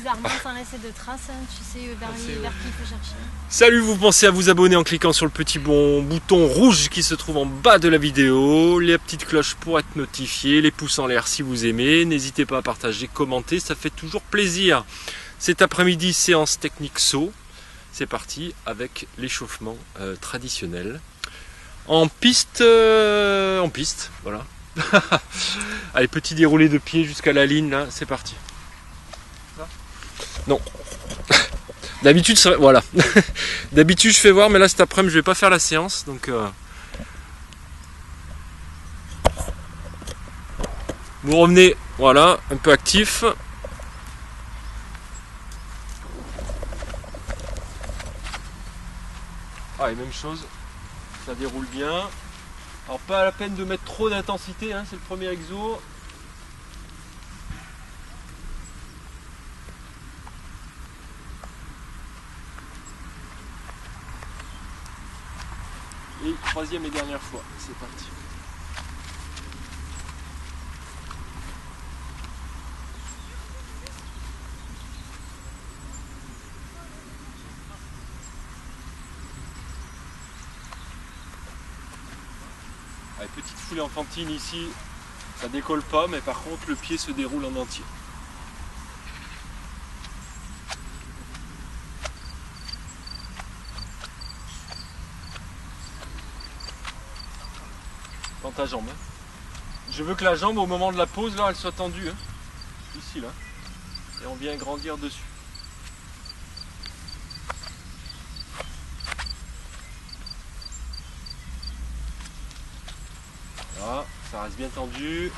bizarrement sans laisser de traces, hein. Tu sais vers qui il faut chercher. Salut, vous pensez à vous abonner en cliquant sur le petit bouton rouge qui se trouve en bas de la vidéo, les petites cloches pour être notifié, les pouces en l'air si vous aimez, n'hésitez pas à partager, commenter, ça fait toujours plaisir. Cet après-midi, séance technique saut, c'est parti avec l'échauffement traditionnel. En piste, voilà. Allez, petit déroulé de pied jusqu'à la ligne, là, c'est parti. Non. D'habitude, voilà. D'habitude, je fais voir, mais là, cet après-midi, je vais pas faire la séance, donc. Vous revenez, voilà, un peu actif. Ah, et même chose, ça déroule bien. Alors, pas la peine de mettre trop d'intensité, hein, c'est le premier exo. Et troisième et dernière fois, c'est parti. Allez, petite foulée enfantine ici, ça décolle pas, mais par contre le pied se déroule en entier. Tends ta jambe. Hein. Je veux que la jambe au moment de la pose là, elle soit tendue. Hein. Ici là. Et on vient grandir dessus. Voilà, ça reste bien tendu.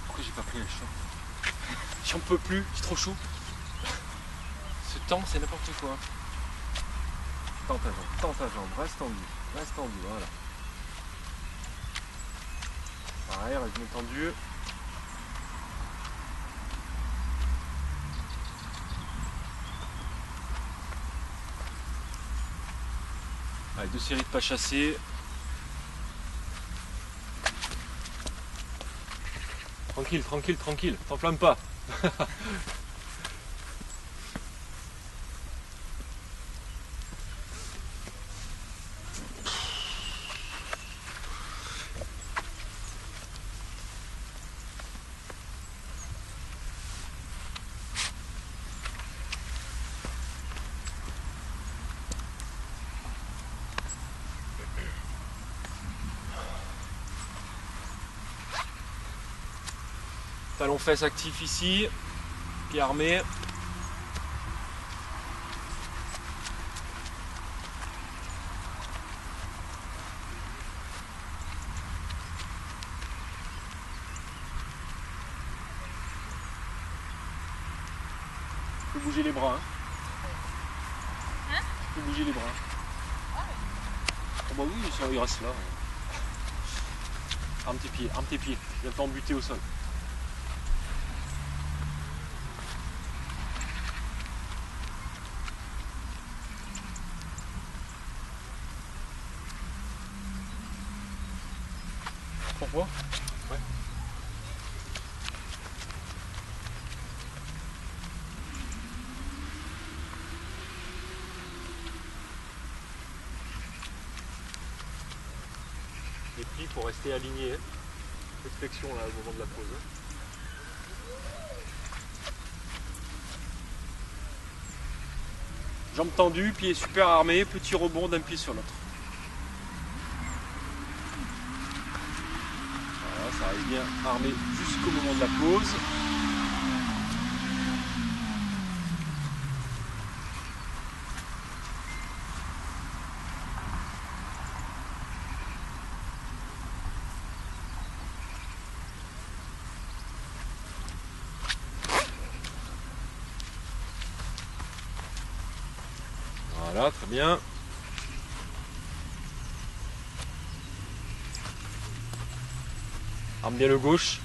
Pourquoi j'ai pas pris les champs? J'en peux plus, c'est trop chaud. Ce temps, c'est n'importe quoi. Tends ta jambe, reste tendu, voilà. Pareil, reste bien tendu. Allez, 2 séries de pas chassés. Tranquille, t'enflamme pas. Talon fesses actif ici, pied armé. Faut bouger les bras. Hein? Faut bouger les bras. Oh bah oui, il reste là. Arme tes pieds, viens t'embuter au sol. Pourquoi? Ouais. Les plis pour rester aligné. Hein. Cette flexion là au moment de la pose. Hein. Jambes tendues, pieds super armés, petit rebond d'un pied sur l'autre. Voilà, ça reste bien armé jusqu'au moment de la pose. Voilà, très bien. Arme bien le gauche.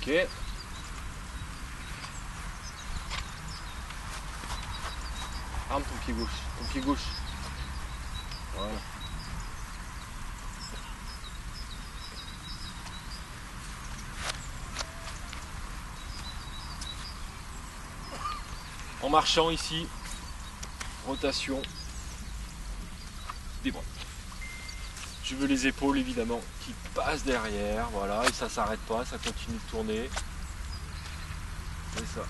Ok. Arme ton pied gauche. Ton pied gauche. Voilà. En marchant ici, rotation des bras. Je veux les épaules évidemment qui passent derrière, voilà, et ça s'arrête pas, ça continue de tourner. C'est ça.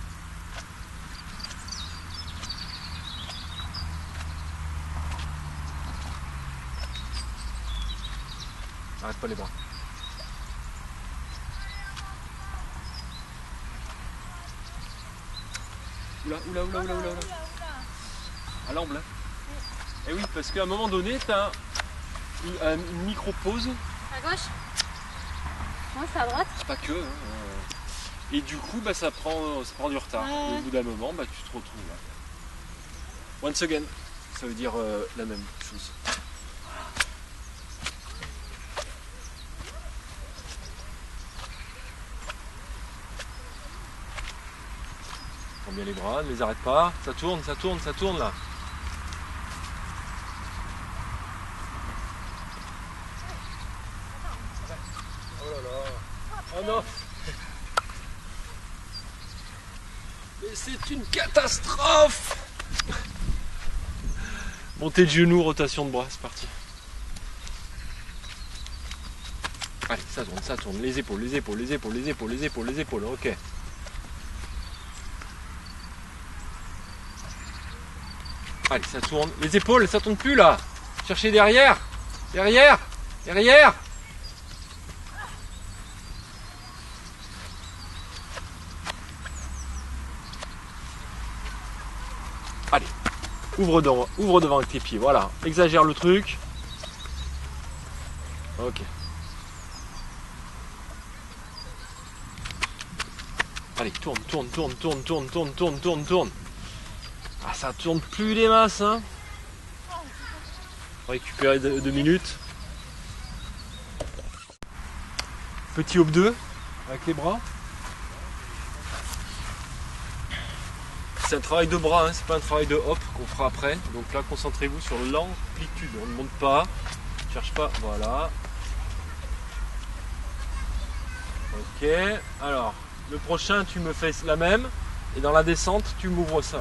Arrête pas les bras. Oula, oula, oula, oula, oula, oula. À l'amble. Et oui, parce qu'à un moment donné, tu as une micro-pause. À gauche? Moi, c'est à droite. Pas que. Hein. Et du coup, bah, ça prend du retard. Et au bout d'un moment, bah, tu te retrouves là. Once again, ça veut dire la même chose. Prends bien les bras, ne les arrête pas. Ça tourne, ça tourne, ça tourne là. Oh là là. Oh non. Mais c'est une catastrophe. Montée de genoux, rotation de bras, c'est parti. Allez, ça tourne. Les épaules, les épaules, les épaules, les épaules, les épaules, les épaules, ok. Allez, ça tourne. Les épaules, ça tourne plus là. Cherchez derrière. Derrière. Derrière. Allez. Ouvre devant avec tes pieds. Voilà. Exagère le truc. Ok. Allez, tourne, tourne, tourne, tourne, tourne, tourne, tourne, tourne, tourne. Ah, ça tourne plus les masses, hein. Récupérer 2 minutes. Petit hop 2 avec les bras. C'est un travail de bras, hein, c'est pas un travail de hop qu'on fera après. Donc là, concentrez-vous sur l'amplitude. On ne monte pas, ne cherche pas. Voilà. Ok. Alors, le prochain, tu me fais la même. Et dans la descente, tu m'ouvres ça.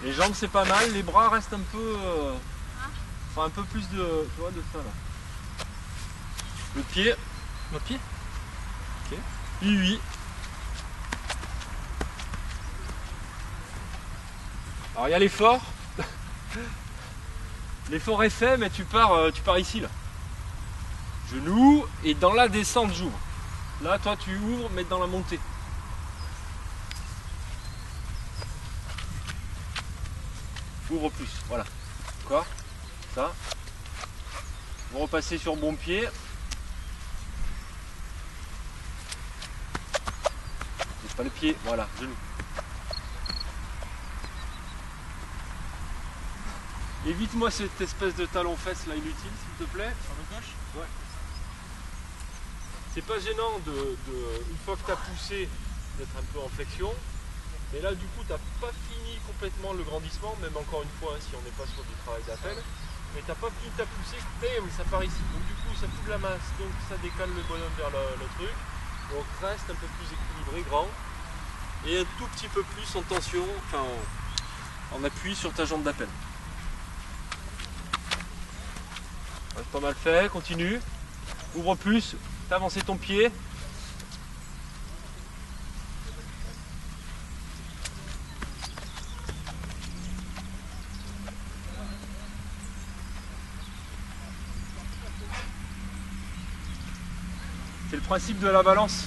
Les jambes c'est pas mal, les bras restent un peu, enfin un peu plus de, tu vois, de ça là. Le pied, notre pied. Ok. Oui, oui. Alors il y a l'effort. L'effort est fait, mais tu pars ici là. Genou et dans la descente j'ouvre. Là toi tu ouvres, mais dans la montée. Ouvre plus, voilà. D'accord. Ça. Vous repassez sur bon pied. C'est pas le pied, voilà, genou. Évite-moi cette espèce de talon-fesse là inutile, s'il te plaît. Sur le gauche? Ouais. C'est pas gênant une fois que tu as poussé, d'être un peu en flexion. Mais là, du coup, tu n'as pas fini complètement le grandissement, même encore une fois, hein, si on n'est pas sur du travail d'appel. Mais tu n'as pas fini ta poussée, bam, ça part ici. Donc du coup, ça fout de la masse, donc ça décale le bonhomme vers le truc. Donc reste un peu plus équilibré, grand. Et un tout petit peu plus en tension, enfin en appui sur ta jambe d'appel. Ouais, pas mal fait, continue. Ouvre plus, t'as avancé ton pied. C'est le principe de la balance.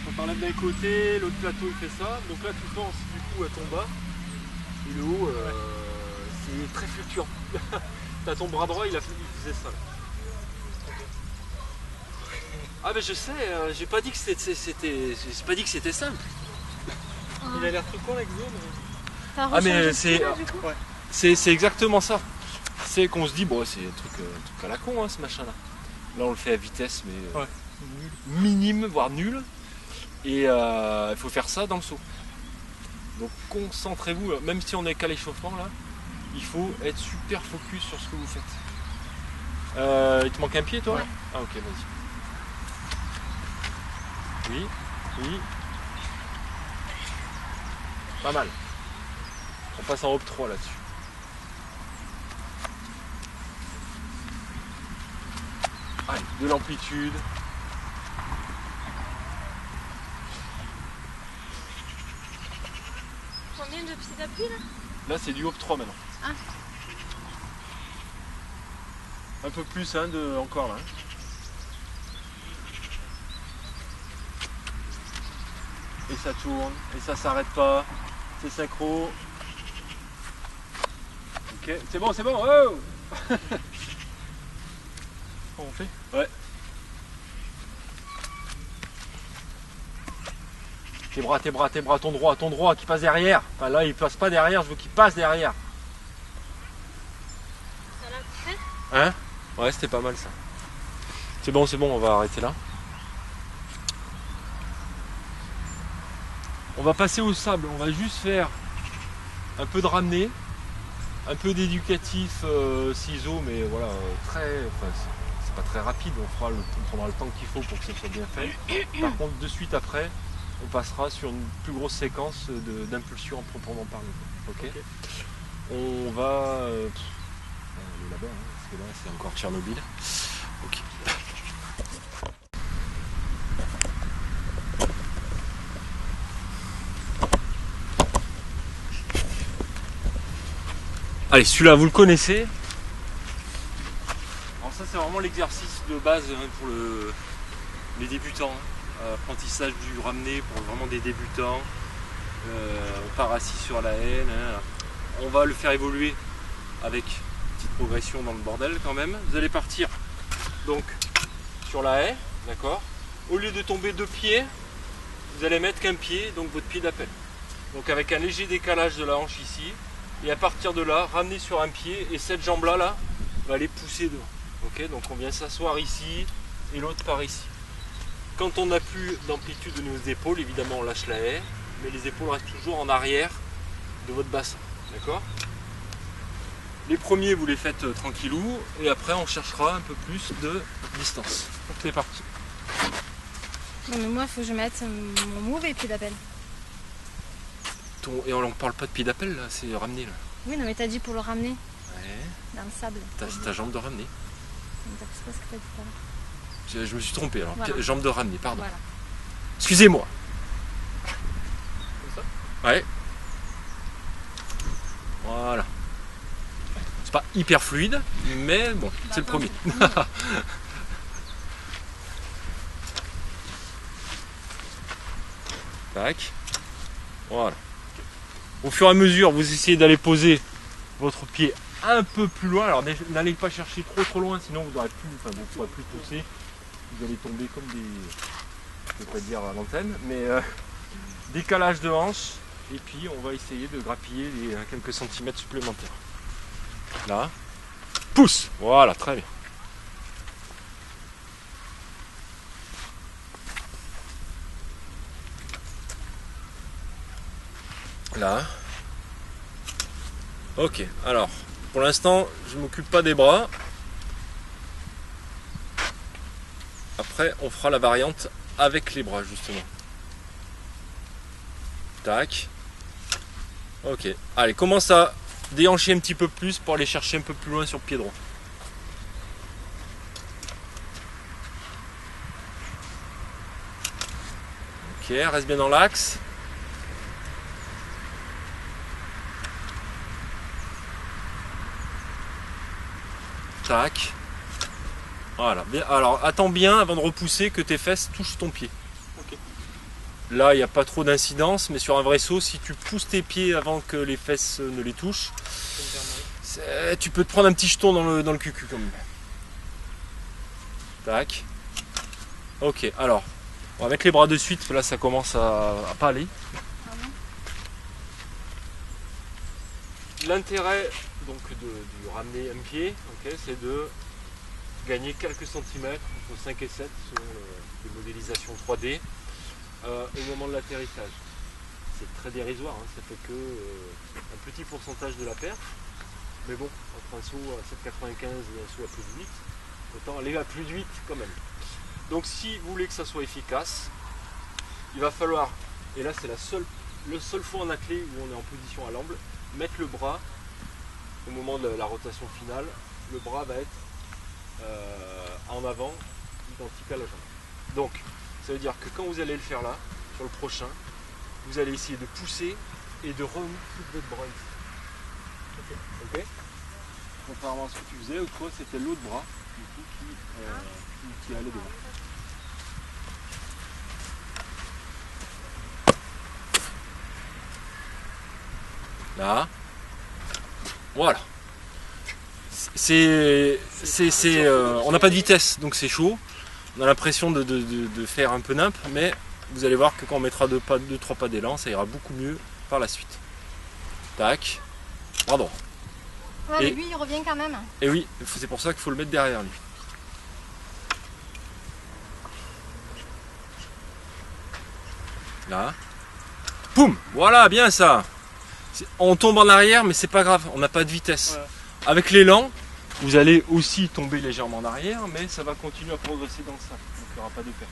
On t'enlève d'un côté, l'autre plateau il fait ça. Donc là tu penses du coup à ton bas. Et le haut, c'est très fluctuant. T'as ton bras droit, il faisait ça. Ah mais je sais, j'ai pas dit que c'était simple. Il a l'air tout con l'exo, mais... T'as Ah mais rechargé là, du coup c'est exactement ça. C'est qu'on se dit, bon c'est un truc à la con hein, ce machin là. Là on le fait à vitesse mais minime, voire nul. Et il faut faire ça dans le saut. Donc concentrez-vous, même si on n'est qu'à l'échauffement là, il faut être super focus sur ce que vous faites. Il te manque un pied toi? Ouais. Ah ok, vas-y. Oui, oui. Pas mal. On passe en hop 3 là-dessus. Allez, de l'amplitude. Combien de petits appuis là? Là c'est du hop 3 maintenant. Ah. Un peu plus hein, encore là. Et ça tourne, et ça s'arrête pas. C'est synchro. Ok, c'est bon, oh. On fait? Ouais. Tes bras, ton droit qui passe derrière. Enfin là il passe pas derrière, je veux qu'il passe derrière. Ça l'a fait? Hein? Ouais, c'était pas mal ça. C'est bon, on va arrêter là. On va passer au sable, on va juste faire un peu de ramener, un peu d'éducatif ciseaux, mais voilà, c'est pas très rapide, on prendra le temps qu'il faut pour que ça soit bien fait. Par contre, de suite après, on passera sur une plus grosse séquence d'impulsion en proprement parler. Ok. On va aller là-bas, hein, parce que là c'est encore Tchernobyl. Ok. Allez, celui-là vous le connaissez. Alors ça c'est vraiment l'exercice de base hein, pour les débutants. Apprentissage du ramené pour vraiment des débutants. On part assis sur la haine. Hein. On va le faire évoluer avec une petite progression dans le bordel quand même. Vous allez partir donc sur la haie, d'accord. Au lieu de tomber deux pieds, vous allez mettre qu'un pied, donc votre pied d'appel. Donc avec un léger décalage de la hanche ici. Et à partir de là, ramener sur un pied et cette jambe là va les pousser devant. Ok, donc on vient s'asseoir ici et l'autre par ici. Quand on n'a plus d'amplitude de nos épaules, évidemment on lâche la haie, mais les épaules restent toujours en arrière de votre bassin. D'accord? Les premiers vous les faites tranquillou et après on cherchera un peu plus de distance. C'est parti. Non mais moi il faut que je mette mon move et puis d'appel. Et on ne parle pas de pied d'appel là, c'est ramener là. Oui non mais t'as dit pour le ramener Ouais. dans le sable. Ta jambe de ramener. C'est pas ce que t'as dit tout à l'heure. Je me suis trompé alors. Voilà. Jambe de ramener, pardon. Voilà. Excusez-moi. Comme ça? Ouais. Voilà. C'est pas hyper fluide, mais bon, c'est le premier. Tac. Voilà. Au fur et à mesure, vous essayez d'aller poser votre pied un peu plus loin. Alors n'allez pas chercher trop loin, sinon vous ne pourrez plus pousser. Vous allez tomber comme des... Je ne peux pas dire à l'antenne, mais décalage de hanche. Et puis on va essayer de grappiller les quelques centimètres supplémentaires. Là. Pousse. Voilà, très bien. Là. Ok, alors, pour l'instant, je ne m'occupe pas des bras. Après, on fera la variante avec les bras, justement. Tac. Ok, allez, commence à déhancher un petit peu plus pour aller chercher un peu plus loin sur le pied droit. Ok, reste bien dans l'axe. Tac. Voilà. Alors attends bien avant de repousser que tes fesses touchent ton pied. Okay. Là il n'y a pas trop d'incidence, mais sur un vrai saut, si tu pousses tes pieds avant que les fesses ne les touchent, tu peux te prendre un petit jeton dans le cucu quand même. Tac. Ok, alors on va mettre les bras de suite, là ça commence à pas aller. l'intérêt donc du ramener un pied, okay, c'est de gagner quelques centimètres, entre 5 et 7 selon les modélisations 3D au moment de l'atterrissage. C'est très dérisoire, hein, ça fait que un petit pourcentage de la perf, mais bon, entre un saut à 7,95 et un saut à plus de 8, autant aller à plus de 8 quand même. Donc si vous voulez que ça soit efficace, il va falloir, et là c'est le seul fois en attelé où on est en position à l'amble, mettre le bras au moment de la rotation finale. Le bras va être en avant, identique à la jambe. Donc ça veut dire que quand vous allez le faire là, sur le prochain, vous allez essayer de pousser et de remonter votre bras ici. Ok. Contrairement à ce que tu faisais, où toi c'était l'autre bras du coup, qui allait devant. Là, voilà. On n'a pas de vitesse, donc c'est chaud. On a l'impression de faire un peu nimp, mais vous allez voir que quand on mettra 2-3 pas d'élan, ça ira beaucoup mieux par la suite. Tac, pardon. Ouais, mais lui il revient quand même. Et oui, c'est pour ça qu'il faut le mettre derrière lui. Là. Poum, voilà, bien ça. On tombe en arrière, mais c'est pas grave, on n'a pas de vitesse. Ouais. Avec l'élan, vous allez aussi tomber légèrement en arrière, mais ça va continuer à progresser dans le sac, donc il n'y aura pas de perte.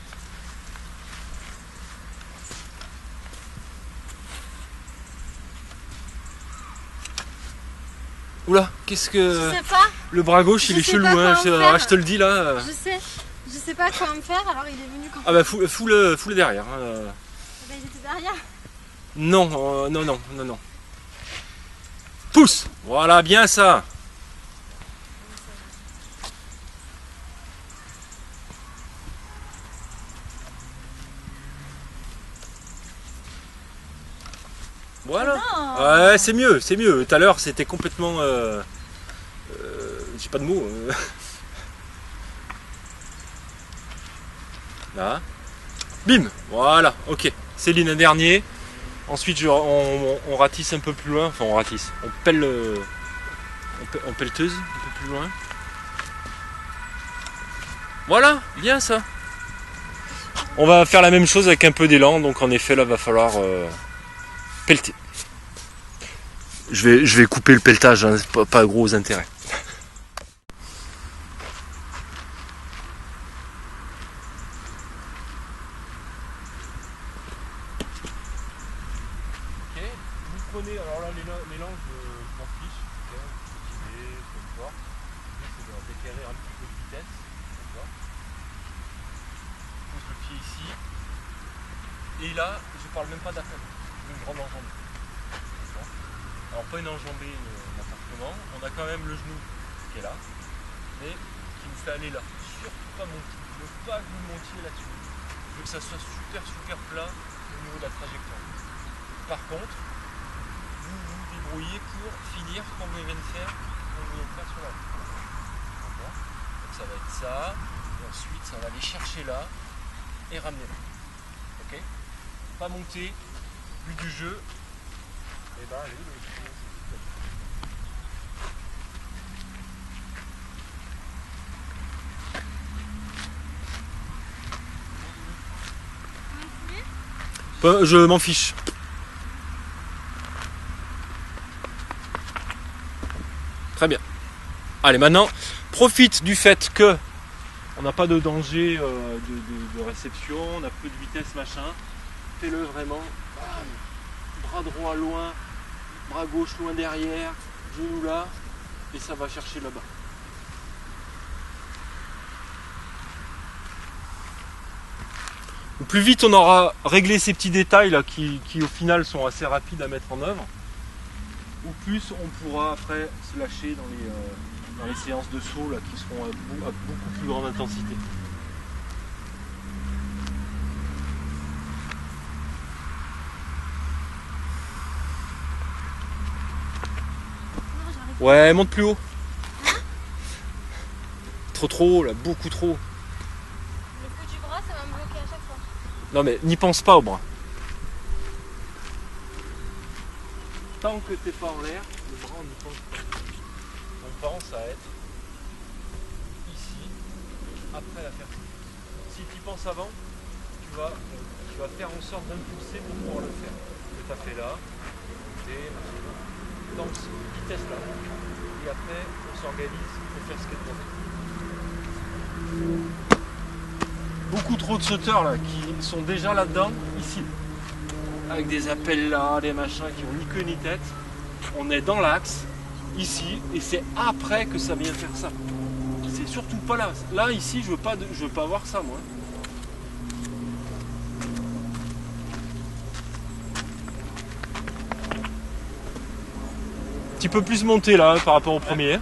Oula, qu'est-ce que... Je sais pas. Le bras gauche, il est chelou, hein. Je te le dis là. Je sais pas quoi me faire, alors il est venu quand... Ah bah fous-le derrière. Hein. Bah, il était derrière. Non, non. Pousse. Voilà, bien ça. Voilà. Ouais, c'est mieux. Tout à l'heure, c'était complètement... j'ai pas de mots. Là. Bim. Voilà, ok. Céline, un dernier. Ensuite, on ratisse un peu plus loin. Enfin, on ratisse. On pèle... on pelleteuse un peu plus loin. Voilà, bien ça. On va faire la même chose avec un peu d'élan. Donc, en effet, là, va falloir... pelleter. Je vais couper le pelletage, hein, pas gros intérêt. Ok, vous prenez, alors là l'élan je m'en fiche, okay, peu importe. C'est d'acquérir un petit peu de vitesse. Je pose le pied ici. Et là, je parle même pas d'appel, une grande enjambée. Alors pas une enjambée n'importe comment, on a quand même le genou qui est là, mais qui nous fait aller là. Surtout pas monter, je ne veux pas que vous montiez là-dessus. Je veux que ça soit super plat au niveau de la trajectoire. Par contre, vous vous débrouillez pour finir comme vous venez de faire, sur la route. Donc ça va être ça, et ensuite ça va aller chercher là et ramener là. Ok? Pas monter, but du jeu, et ben allez, je m'en fiche. Très bien. Allez, maintenant, profite du fait que on n'a pas de danger de réception, on n'a peu de vitesse, machin. Fais-le vraiment. Bras droit loin, bras gauche loin derrière, genou là, et ça va chercher là-bas. Plus vite on aura réglé ces petits détails là qui au final sont assez rapides à mettre en œuvre, ou plus on pourra après se lâcher dans les séances de saut là, qui seront à beaucoup plus grande intensité. Ouais, monte plus haut. Trop haut là, beaucoup trop. Le coup du bras, ça va me bloquer à chaque fois. Non mais n'y pense pas au bras. Tant que t'es pas en l'air, le bras, on pense à être ici, après la fertilité. Si tu y penses avant, tu vas faire en sorte d'impulser pour pouvoir le faire. Ce que tu as fait là, et dans cette vitesse-là. Et après, on s'organise pour faire ce qui est demandé. Beaucoup trop de sauteurs là qui sont déjà là-dedans, ici. Avec des appels là, des machins qui ont ni queue ni tête. On est dans l'axe, ici, et c'est après que ça vient faire ça. C'est surtout pas là. Là, ici, je veux pas voir ça, moi. Un petit peu plus monté là par rapport au premier.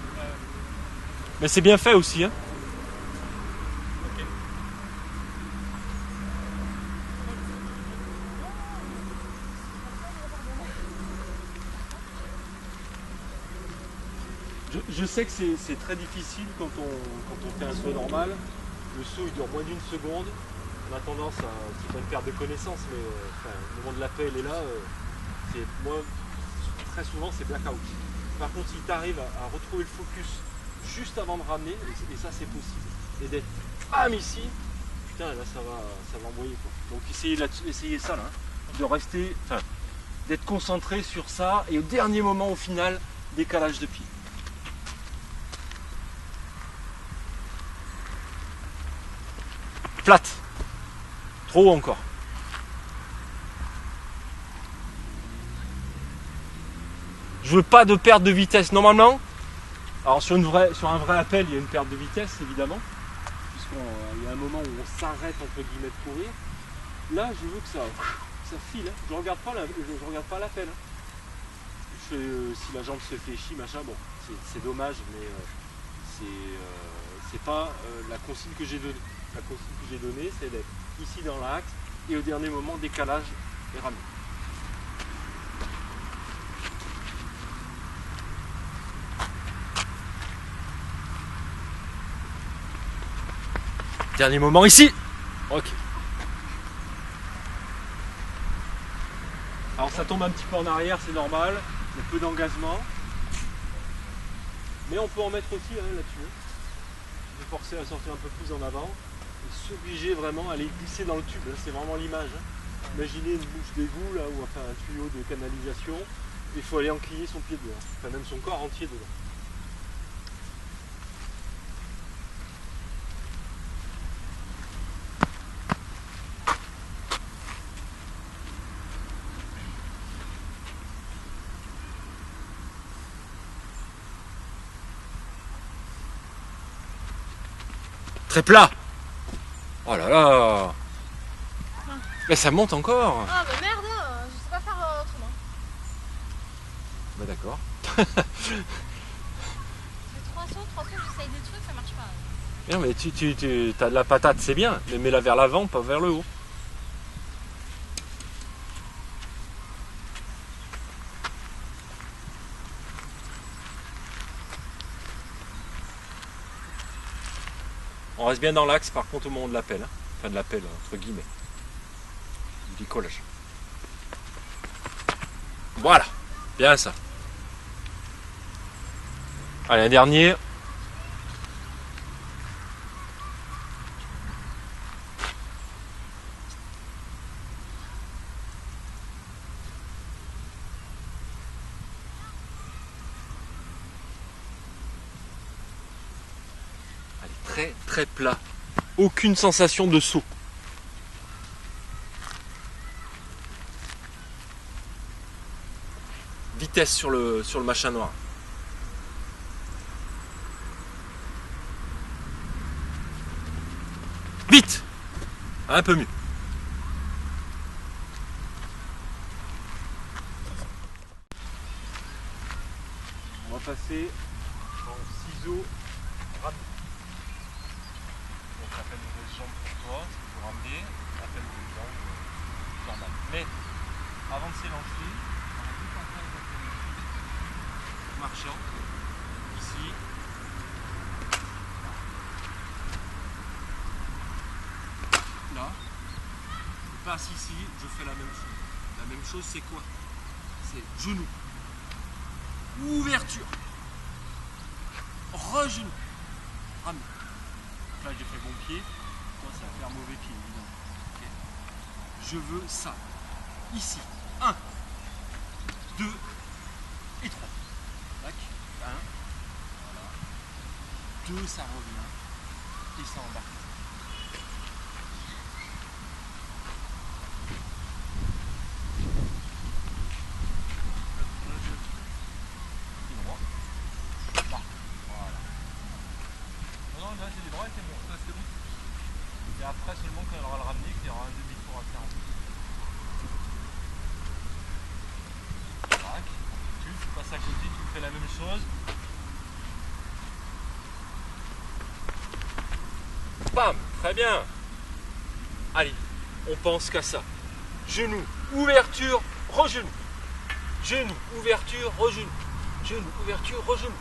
Mais c'est bien fait aussi. Hein. Je sais que c'est très difficile quand on fait un saut normal. Le saut il dure moins d'une seconde. On a tendance à. C'est pas une perte de connaissance, mais le moment de l'appel est là. Moi, très souvent, c'est blackout. Par contre, si tu arrives à retrouver le focus juste avant de ramener, et ça c'est possible, et d'être bam ici, putain, là ça va envoyer quoi. Donc essayez ça là, de rester, d'être concentré sur ça, et au dernier moment, au final, décalage de pied. Plate. Trop haut encore. Je veux pas de perte de vitesse. Normalement, alors sur un vrai appel, il y a une perte de vitesse évidemment, puisqu'il y a un moment où on s'arrête entre guillemets de courir. Là, je veux que ça file. Hein. Je regarde pas l'appel. Hein. Si la jambe se fait chier, machin, bon, c'est dommage, mais c'est pas la consigne que j'ai donnée. La consigne que j'ai donnée, c'est d'être ici dans l'axe et au dernier moment, décalage et ramener. Dernier moment ici. Ok. Alors ça tombe un petit peu en arrière, c'est normal. Il y a peu d'engagement. Mais on peut en mettre aussi là-dessus. Se forcer à sortir un peu plus en avant. Et s'obliger vraiment à aller glisser dans le tube. Là, c'est vraiment l'image. Imaginez une bouche d'égout là, ou enfin un tuyau de canalisation. Il faut aller enquiller son pied dedans. Enfin même son corps entier dedans. Très plat. Oh là là. Mais ça monte encore. Ah bah merde, je sais pas faire autrement. Bah d'accord. Je fais 3 sauts, j'essaye des trucs, ça marche pas. Non mais tu as de la patate, c'est bien, mais mets-la vers l'avant, pas vers le haut. On reste bien dans l'axe par contre au moment de l'appel. Hein. Enfin de l'appel, entre guillemets. Du décollage. Voilà, bien ça. Allez, un dernier. Très très plat. Aucune sensation de saut. Vitesse sur le machin noir. Vite. Un peu mieux. On va passer en ciseaux rapides. Donc appel de nouvelles jambes pour toi, c'est pour ramener, appel de jambes normales. Mais avant de s'élancer, on va tout en train de marchant, ici. Là, je passe ici, je fais la même chose. La même chose c'est quoi? C'est genou. ouverture, regenou, ramène. Là j'ai fait bon pied, toi ça va faire mauvais pied évidemment. Okay. Je veux ça, ici, 1, 2 et 3. Tac, 1, voilà, 2 ça revient, et ça embarque. Là c'est des droits et c'est bon, ça c'est bon. Et après seulement quand elle aura le ramené, qu'il y aura un demi-tour à faire. Tac, tu passes à côté, tu fais la même chose. Bam, très bien. Allez, on pense qu'à ça. Genou, ouverture, regenou. Genou, ouverture, regenou. Genou, ouverture, regenou.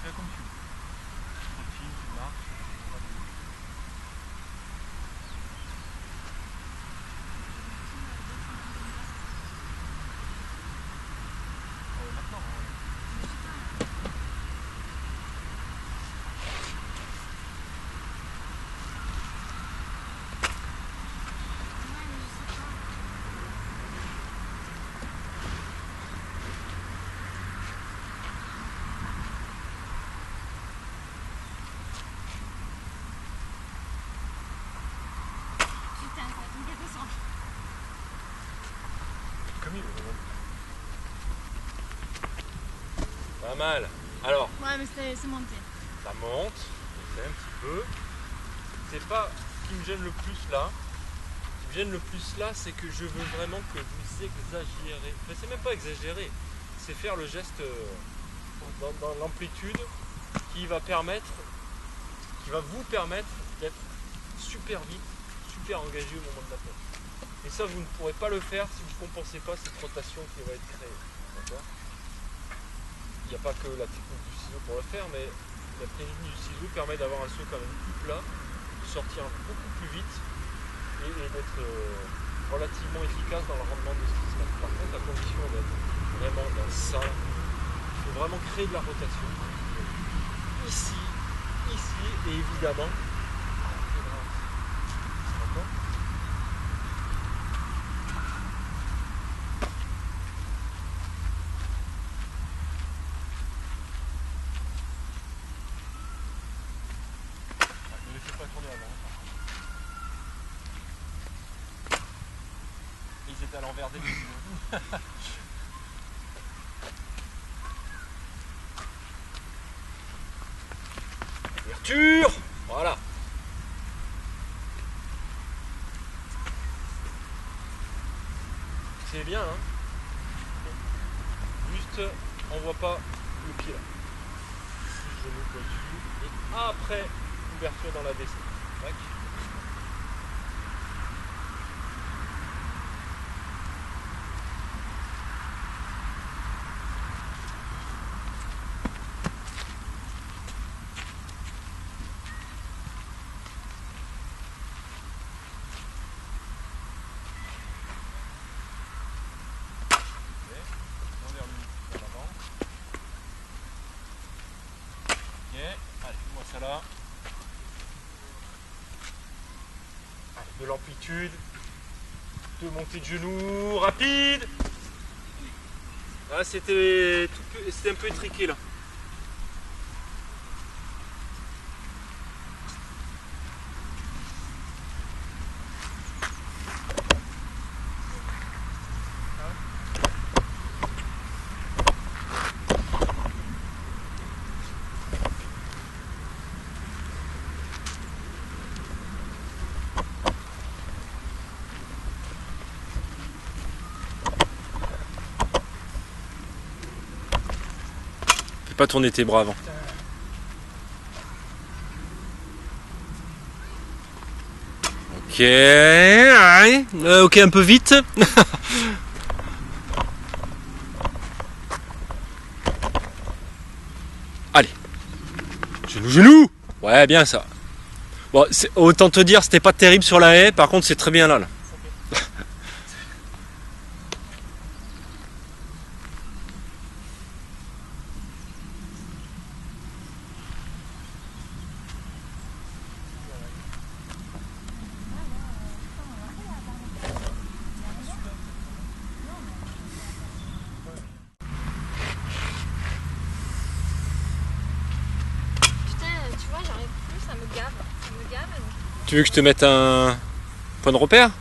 Fais comme tu veux. Tranquille, tu marches. Maintenant, comme il veut. Pas mal. Alors. Ouais, mais c'est monté. Ça monte, on fait un petit peu. C'est pas ce qui me gêne le plus là. Ce qui me gêne le plus là, c'est que je veux vraiment que vous exagérez. Mais c'est même pas exagérer, c'est faire le geste dans l'amplitude qui va vous permettre d'être super vite, super engagé au moment de la pêche. Et ça, vous ne pourrez pas le faire si vous ne compensez pas cette rotation qui va être créée. D'accord ? Il n'y a pas que la technique du ciseau pour le faire, mais la technique du ciseau permet d'avoir un saut quand même plus plat, de sortir beaucoup plus vite et d'être relativement efficace dans le rendement de ce qui se passe. Par contre, à condition d'être vraiment dans ça, il faut vraiment créer de la rotation. Ici, ici et évidemment. Ils étaient à l'envers des lignes. Ouverture, voilà. C'est bien, hein. Juste, on voit pas le pied là. Je me pose dessus. Et après, ouverture dans la descente. Tac. Allez, moi ça là. Allez, de l'amplitude, de montée de genoux, rapide. Ah, c'était un peu étriqué là. Fais pas tourner tes bras avant. Ok, ouais. Ok, un peu vite. Allez. Genou, genou. Ouais, bien ça. Bon, autant te dire, c'était pas terrible sur la haie, par contre c'est très bien là. ça me gave. Ça me gave. Tu veux que je te mette un point de repère?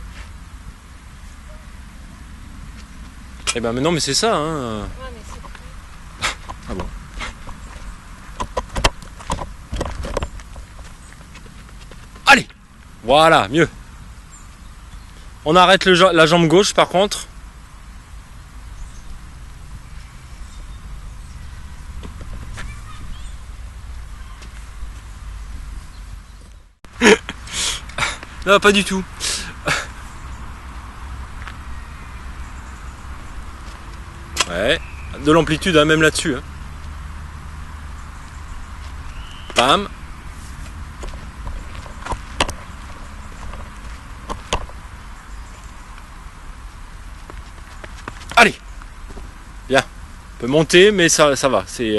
Eh ben mais non mais c'est ça hein. Ouais, mais c'est... Ah bon. Allez. Voilà, mieux. On arrête la jambe gauche par contre. Non, pas du tout. Ouais, de l'amplitude hein, même là-dessus. Hein. Bam. Allez. Bien. On peut monter, mais ça va. C'est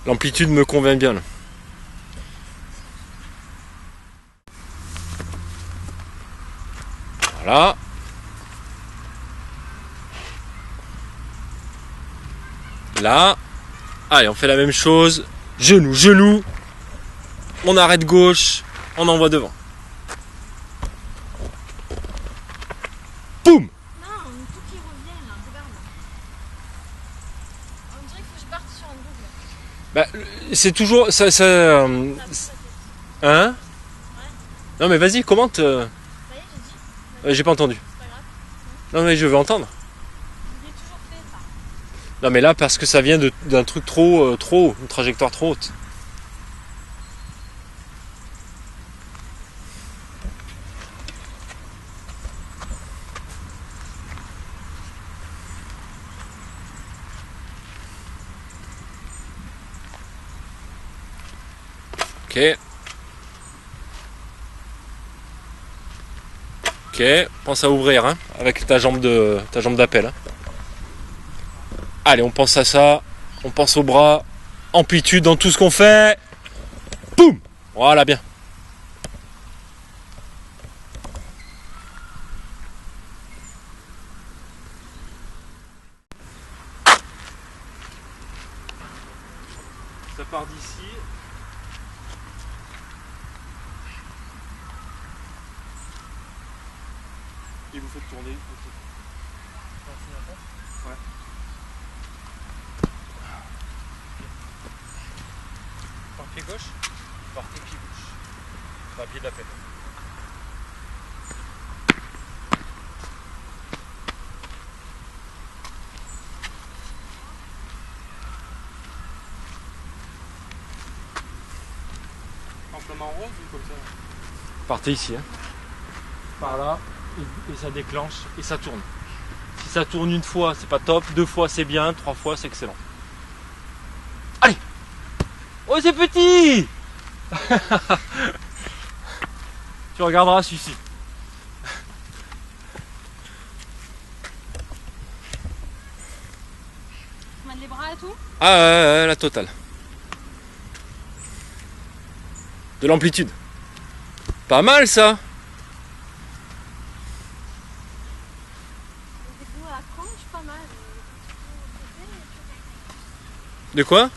l'amplitude me convient bien. Là. Voilà. Là. Allez, on fait la même chose. Genou, genou. On arrête gauche. On envoie devant. Boum. Non, tout qui revient là, regarde. On dirait qu'il faut que je parte sur un double. Bah, c'est toujours... Hein? Non mais vas-y, commente. Ça y est, j'ai dit. J'ai pas entendu. C'est pas grave. Non mais je veux entendre. Il est toujours fait ça. Non mais là parce que ça vient d'un truc trop haut, une trajectoire trop haute. Ok. Ok, pense à ouvrir hein, avec ta jambe d'appel. Hein. Allez, on pense à ça. On pense au bras. Amplitude dans tout ce qu'on fait. Boum. Voilà, bien. Ça part d'ici. Et vous faites tourner. Ouais. Par pied gauche, partez pied gauche. Enfin, pied d'appel. Simplement rose ou comme ça? Partez ici. Hein. Par là, et ça déclenche, et ça tourne. Si ça tourne une fois, c'est pas top. 2 fois, c'est bien. 3 fois, c'est excellent. Allez! Oh, c'est petit! Tu regarderas celui-ci. On met les bras et tout. Ah ouais, la totale. De l'amplitude. Pas mal ça. Des bouts à la conche, pas mal. De quoi?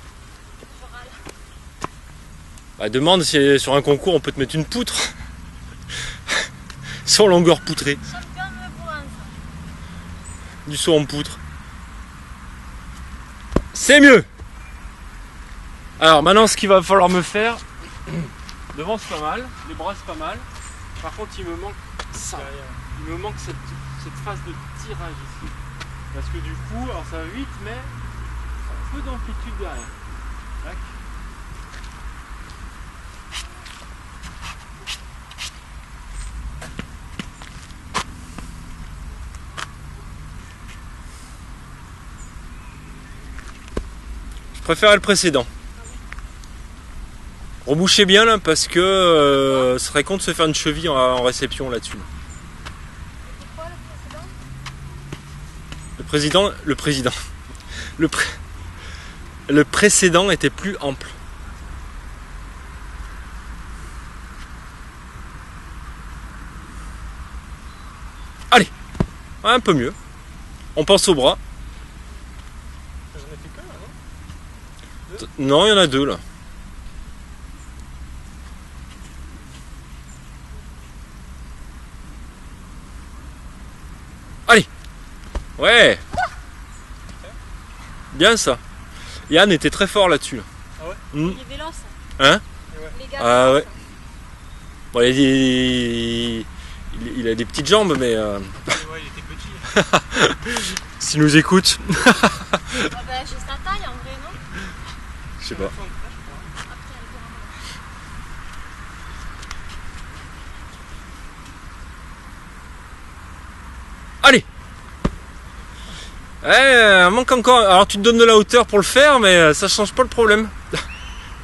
Bah, demande si sur un concours on peut te mettre une poutre. Sans longueur poutrée. Champion me bourrin, ça. Du saut en poutre. C'est mieux. Alors maintenant ce qu'il va falloir me faire. Devant c'est pas mal, les bras c'est pas mal. Par contre il me manque ça. Il me manque cette phase de tirage ici. Parce que du coup, alors ça va vite mais un peu d'amplitude derrière. Tac. Je préfère le précédent. Rebouchez bien là parce que ce serait con de se faire une cheville en réception là-dessus. C'est quoi le précédent? Le précédent était plus ample. Allez, un peu mieux. On pense au bras. J'en ai fait qu'un là, non? Non, il y en a 2 là. Ouais. Bien ça. Yann était très fort là-dessus. Là. Ah ouais? Il est véloce. Hein? Les gars, Ah véloces. ouais. Bon, il a des petites jambes, mais Ouais, il était petit. s'il nous écoute, Ah bah, j'ai sa taille en vrai, non? je sais pas. Après, elle est vraiment- Allez. Il manque encore. Alors tu te donnes de la hauteur pour le faire, mais ça change pas le problème.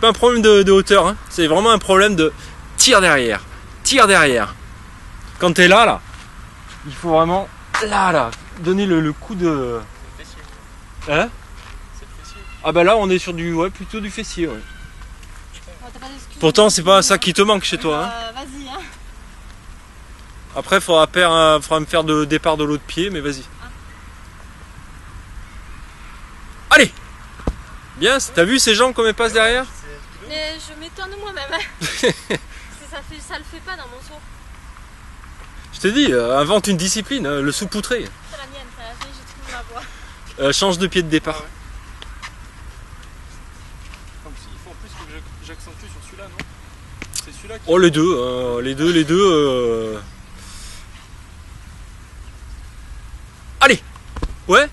Pas un problème de hauteur, hein. C'est vraiment un problème de tir derrière. Tir derrière. Quand t'es là, il faut vraiment là, donner le coup de. C'est le fessier. Hein? C'est le fessier. Ah bah là on est sur plutôt du fessier, ouais. Oh, t'as pas d'excuses. Pourtant c'est pas ça qui te manque chez toi, hein. Vas-y, hein. Après faudra me faire de départ de l'autre pied, mais vas-y. Allez. Bien, t'as vu ces jambes comme elles passent derrière? Mais je m'étonne moi-même. Hein. Ça le fait pas dans mon saut. Je te dis, invente une discipline, le saupoudrer. C'est la mienne, ça y est, j'ai trouvé ma voie. Change de pied de départ. Comme il faut en plus que j'accentue sur celui-là, non? C'est celui-là qui. Oh les deux. Allez. Ouais.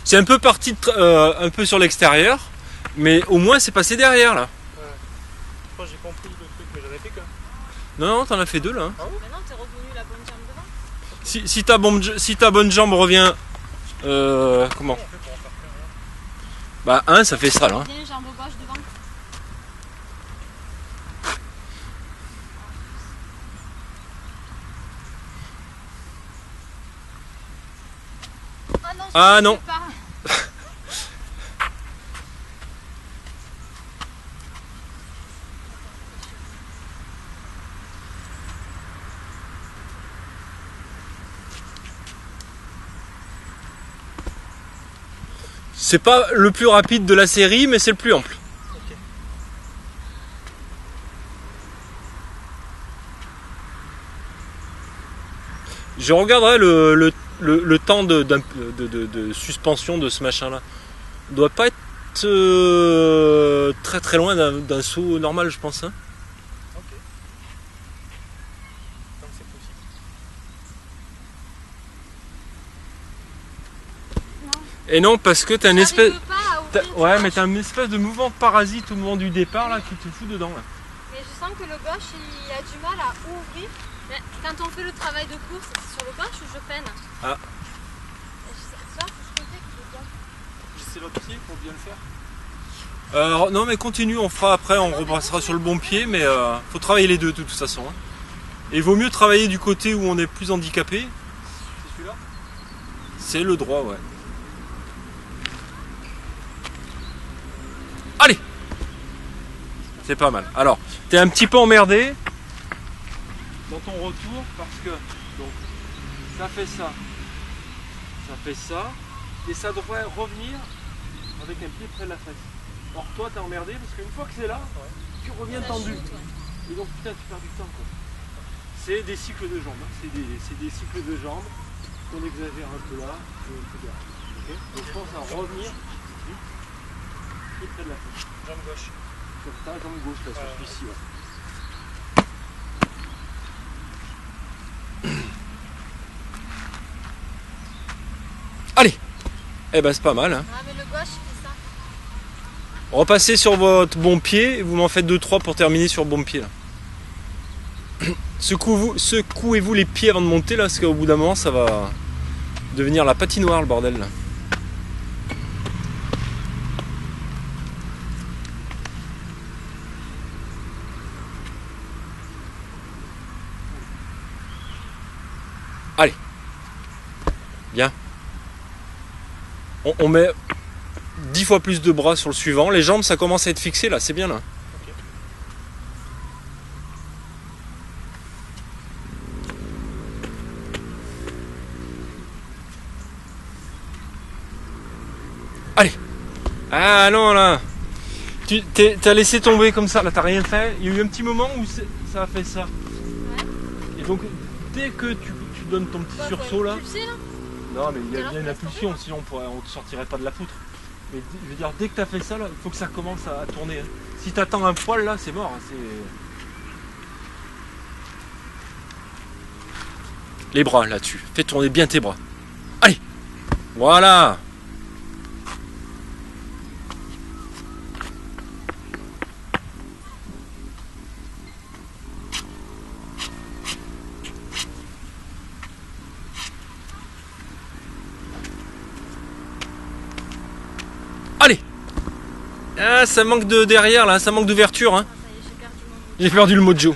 C'est un peu parti un peu sur l'extérieur, mais au moins c'est passé derrière là. Je crois que j'ai compris le truc, mais j'en ai fait qu'un. Non, t'en as fait deux là. Hein. Maintenant, t'es revenu la bonne jambe devant. Si ta bonne jambe revient, comment? Comment on fait pour en faire qu'un là? Bah un, ça fait ça là. Viens, jambe gauche devant. Ah non. Je sais pas. C'est pas le plus rapide de la série, mais c'est le plus ample. Ok. Je regarderai le temps de suspension de ce machin là. Il doit pas être très très loin d'un saut normal, je pense. Hein. Ok. Donc c'est possible. Et non, parce que t'as une espèce. J'arrive pas à ouvrir Ouais, le mais gauche. t'as une espèce de mouvement de parasite au moment du départ là qui te fout dedans là. Mais je sens que le gauche, il a du mal à ouvrir. Mais quand on fait le travail de course, c'est sur le gauche ou je peine? Ah. Ça, faut se compter que le gauche. J'essaie l'autre pied pour bien le faire. Non mais continue, on fera après, on repassera sur le bon pied, mais faut travailler les deux de toute façon. Hein. Et il vaut mieux travailler du côté où on est plus handicapé. C'est celui-là? C'est le droit, ouais. Allez. C'est pas mal. Alors, t'es un petit peu emmerdé dans ton retour parce que donc ça fait ça, et ça devrait revenir avec un pied près de la fesse. Or toi t'es emmerdé parce qu'une fois que c'est là, tu reviens Ça tendu. chute, ouais. Et donc putain tu perds du temps quoi. C'est des cycles de jambes, hein. C'est des cycles de jambes qu'on exagère un peu là, etc. Ok. Donc je pense à revenir vite, pied près de la fesse. Jambe gauche. Sur ta jambe gauche là, sur celui-ci. Ouais. Allez. Eh ben c'est pas mal hein. Ah, mais le gauche, il fait ça. Repassez sur votre bon pied et vous m'en faites 2-3 pour terminer sur bon pied là. Secouez-vous les pieds avant de monter là, parce qu'au bout d'un moment ça va devenir la patinoire le bordel là. Allez. Bien. On met 10 fois plus de bras sur le suivant. Les jambes ça commence à être fixé là, c'est bien là. Allez. Ah non là. T'as laissé tomber comme ça, là t'as rien fait. Il y a eu un petit moment où ça a fait ça. Ouais. Et donc dès que tu donnes ton petit Quoi, sursaut faut là, impulser, là? Non, mais il y a Alors, bien une tu laisses impulsion, tomber, sinon on ne sortirait pas de la poutre. Mais je veux dire, dès que tu as fait ça, là, il faut que ça commence à tourner. Hein. Si tu attends un poil, là, c'est mort. Hein, les bras là-dessus. Fais tourner bien tes bras. Allez, voilà. Allez. Ah, ça manque de derrière là, ça manque d'ouverture. Hein. Ah, ça y est, j'ai perdu mon mot. J'ai perdu le mojo.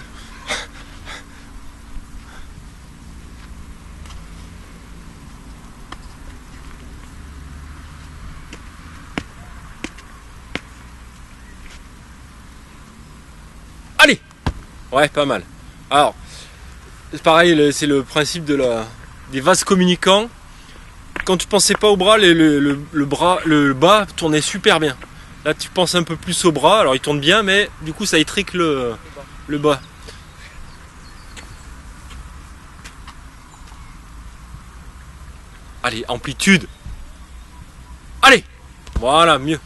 Allez. Ouais, pas mal. Alors, c'est pareil, c'est le principe des vases communicants. Quand tu pensais pas au bras, le bas tournait super bien. Là, tu penses un peu plus au bras, alors il tourne bien, mais du coup, ça étrique le bas. Allez, amplitude. Allez, voilà, mieux.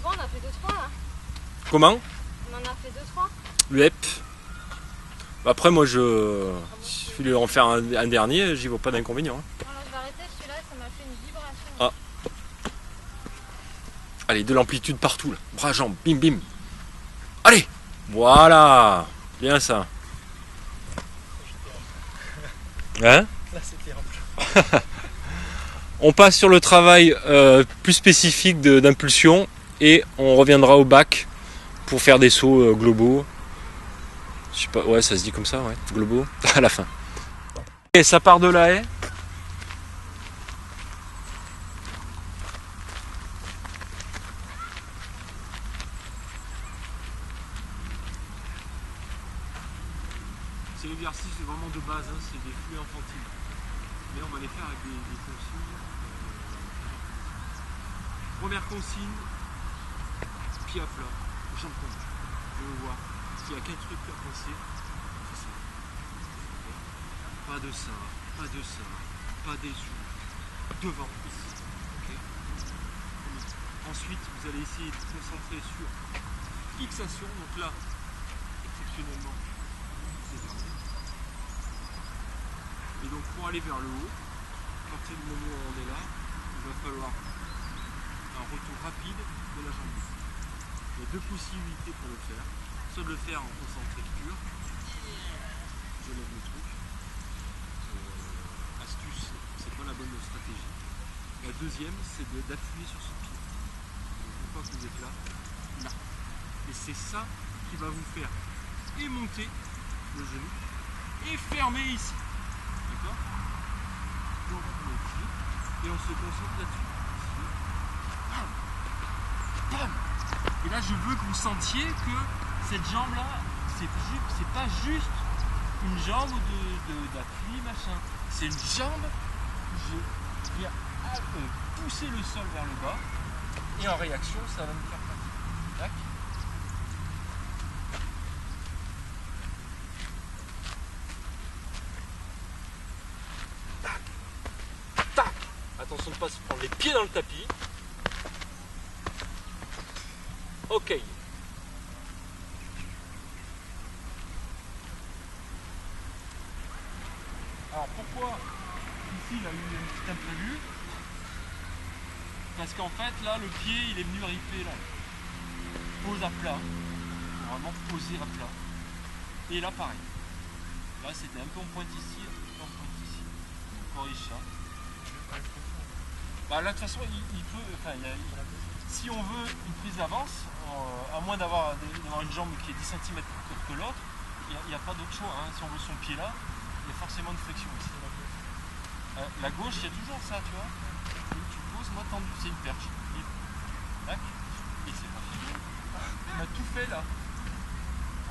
Bon, on a fait 2-3 là. Comment? On en a fait 2-3. Yep. Après, moi, je vais en faire un dernier, j'y vois pas d'inconvénient. Hein. Alors, je vais arrêter celui-là, ça m'a fait une vibration. Ah. Allez, de l'amplitude partout, là. Bras, jambes, bim, bim. Allez, voilà. Bien ça. Hein? Là c'était ample. On passe sur le travail plus spécifique d'impulsion et on reviendra au bac pour faire des sauts globaux. Je sais pas, ouais, ça se dit comme ça, ouais, globaux, à la fin. Et ça part de la haie. C'est l'exercice vraiment de base, hein, c'est des flux infantiles. Mais on va les faire avec des consignes. Première consigne, pied à plat, jambes tendues. Je veux voir s'il y a quel truc à penser. C'est ça. Pas de ça, pas de ça, pas des sous. Devant, ici. Okay. Ensuite, vous allez essayer de vous concentrer sur fixation. Donc là, exceptionnellement, c'est vers le haut. Et donc pour aller vers le haut, à partir du moment où on est là, il va falloir un retour rapide de la jambe. Il y a deux possibilités pour le faire. Soit de le faire en concentré pur. Je lève le truc. Astuce, c'est pas la bonne stratégie. La deuxième, c'est d'appuyer sur ce pied. Donc une fois que vous êtes là, là. Et c'est ça qui va vous faire et monter le genou et fermer ici. D'accord? Donc on est ici et on se concentre là-dessus. Ici. Bam! Bam! Et là je veux que vous sentiez que cette jambe là, c'est pas juste une jambe d'appui, machin. C'est une jambe où je viens pousser le sol vers le bas et en réaction ça va me faire partir. Tac. Attention de ne pas se prendre les pieds dans le tapis. Ok. Alors pourquoi ici il a eu une petite imprévue? Parce qu'en fait là le pied il est venu ripper là. Pose à plat. Faut vraiment poser à plat. Et là pareil. Là c'était un peu en pointe ici, un peu en pointe ici. On corrige ça. Bah là de toute façon il peut. Enfin, si on veut une prise d'avance, à moins d'avoir une jambe qui est 10 cm plus courte que l'autre, il n'y a pas d'autre choix. Hein. Si on veut son pied là, il y a forcément une flexion ici. La gauche, il y a toujours ça, tu vois. Tu poses, moi tendu, c'est une perche. Tac, et c'est parti. On a tout fait là.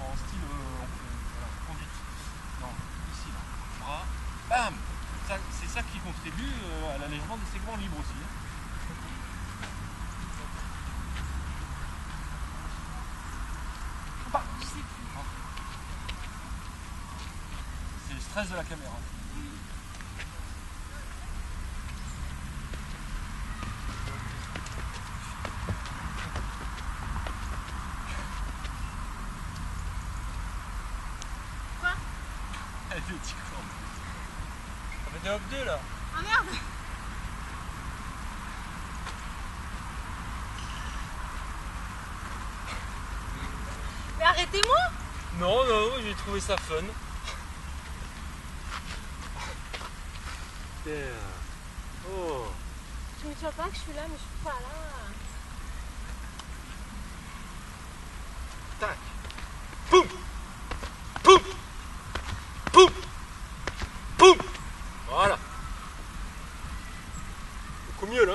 En style voilà, conduite. Non, ici là. Bras, bam. C'est ça qui contribue à l'allègement des segments libres aussi. Hein. C'est le stress de la caméra. Quoi? Elle fait des petits coups. Ça fait des hop 2 là. Ah merde! Mais arrêtez-moi! Non, non, j'ai trouvé ça fun. Oh. Tu me dis pas que je suis là, mais je suis pas là. Tac. Boum. Boum. Boum. Boum. Voilà. Beaucoup mieux là.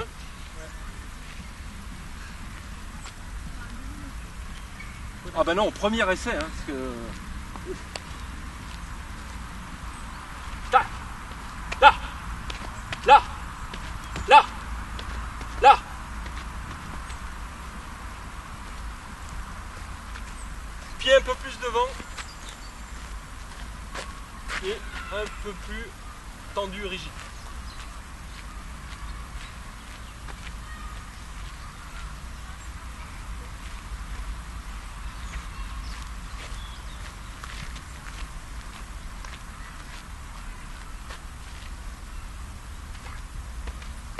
Ah bah non, premier essai, hein, parce que... Tac. Là. Là. Là. Là. Pied un peu plus devant. Et un peu plus tendu, rigide.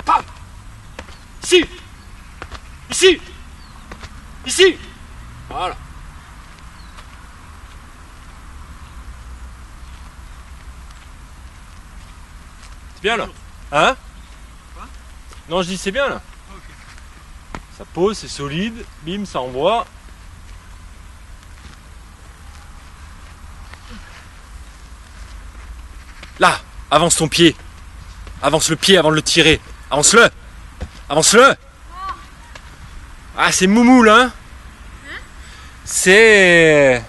Pam! Ici! Ici! Ici! Voilà. C'est bien là. Hein? Quoi? Non, je dis c'est bien là. Ok. Ça pose, c'est solide. Bim, ça envoie. Là, avance ton pied. Avance le pied avant de le tirer. Avance-le. Avance-le. Ah, c'est moumou là. Hein? C'est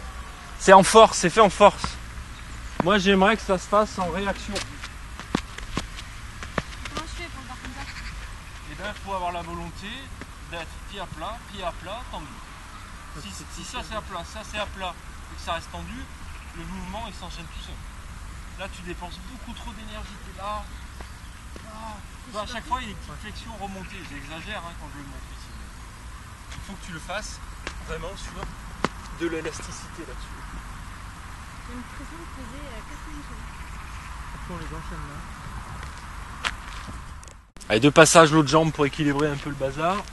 en force, c'est fait en force. Moi, j'aimerais que ça se fasse en réaction. Comment je fais pour le faire comme ça? Eh bien, il faut avoir la volonté d'être pied à plat, tendu. Si ça c'est à plat, ça c'est à plat, et que ça reste tendu, le mouvement il s'enchaîne tout seul. Là, tu dépenses beaucoup trop d'énergie. Tu es là. Tu vois, à chaque fois, il y a une petite flexion remontée. J'exagère hein, quand je le montre ici. Il faut que tu le fasses vraiment sur de l'élasticité là-dessus. J'ai l'impression de peser 4 minutes. Après on les enchaîne là. Allez, deux passages l'autre jambe pour équilibrer un peu le bazar.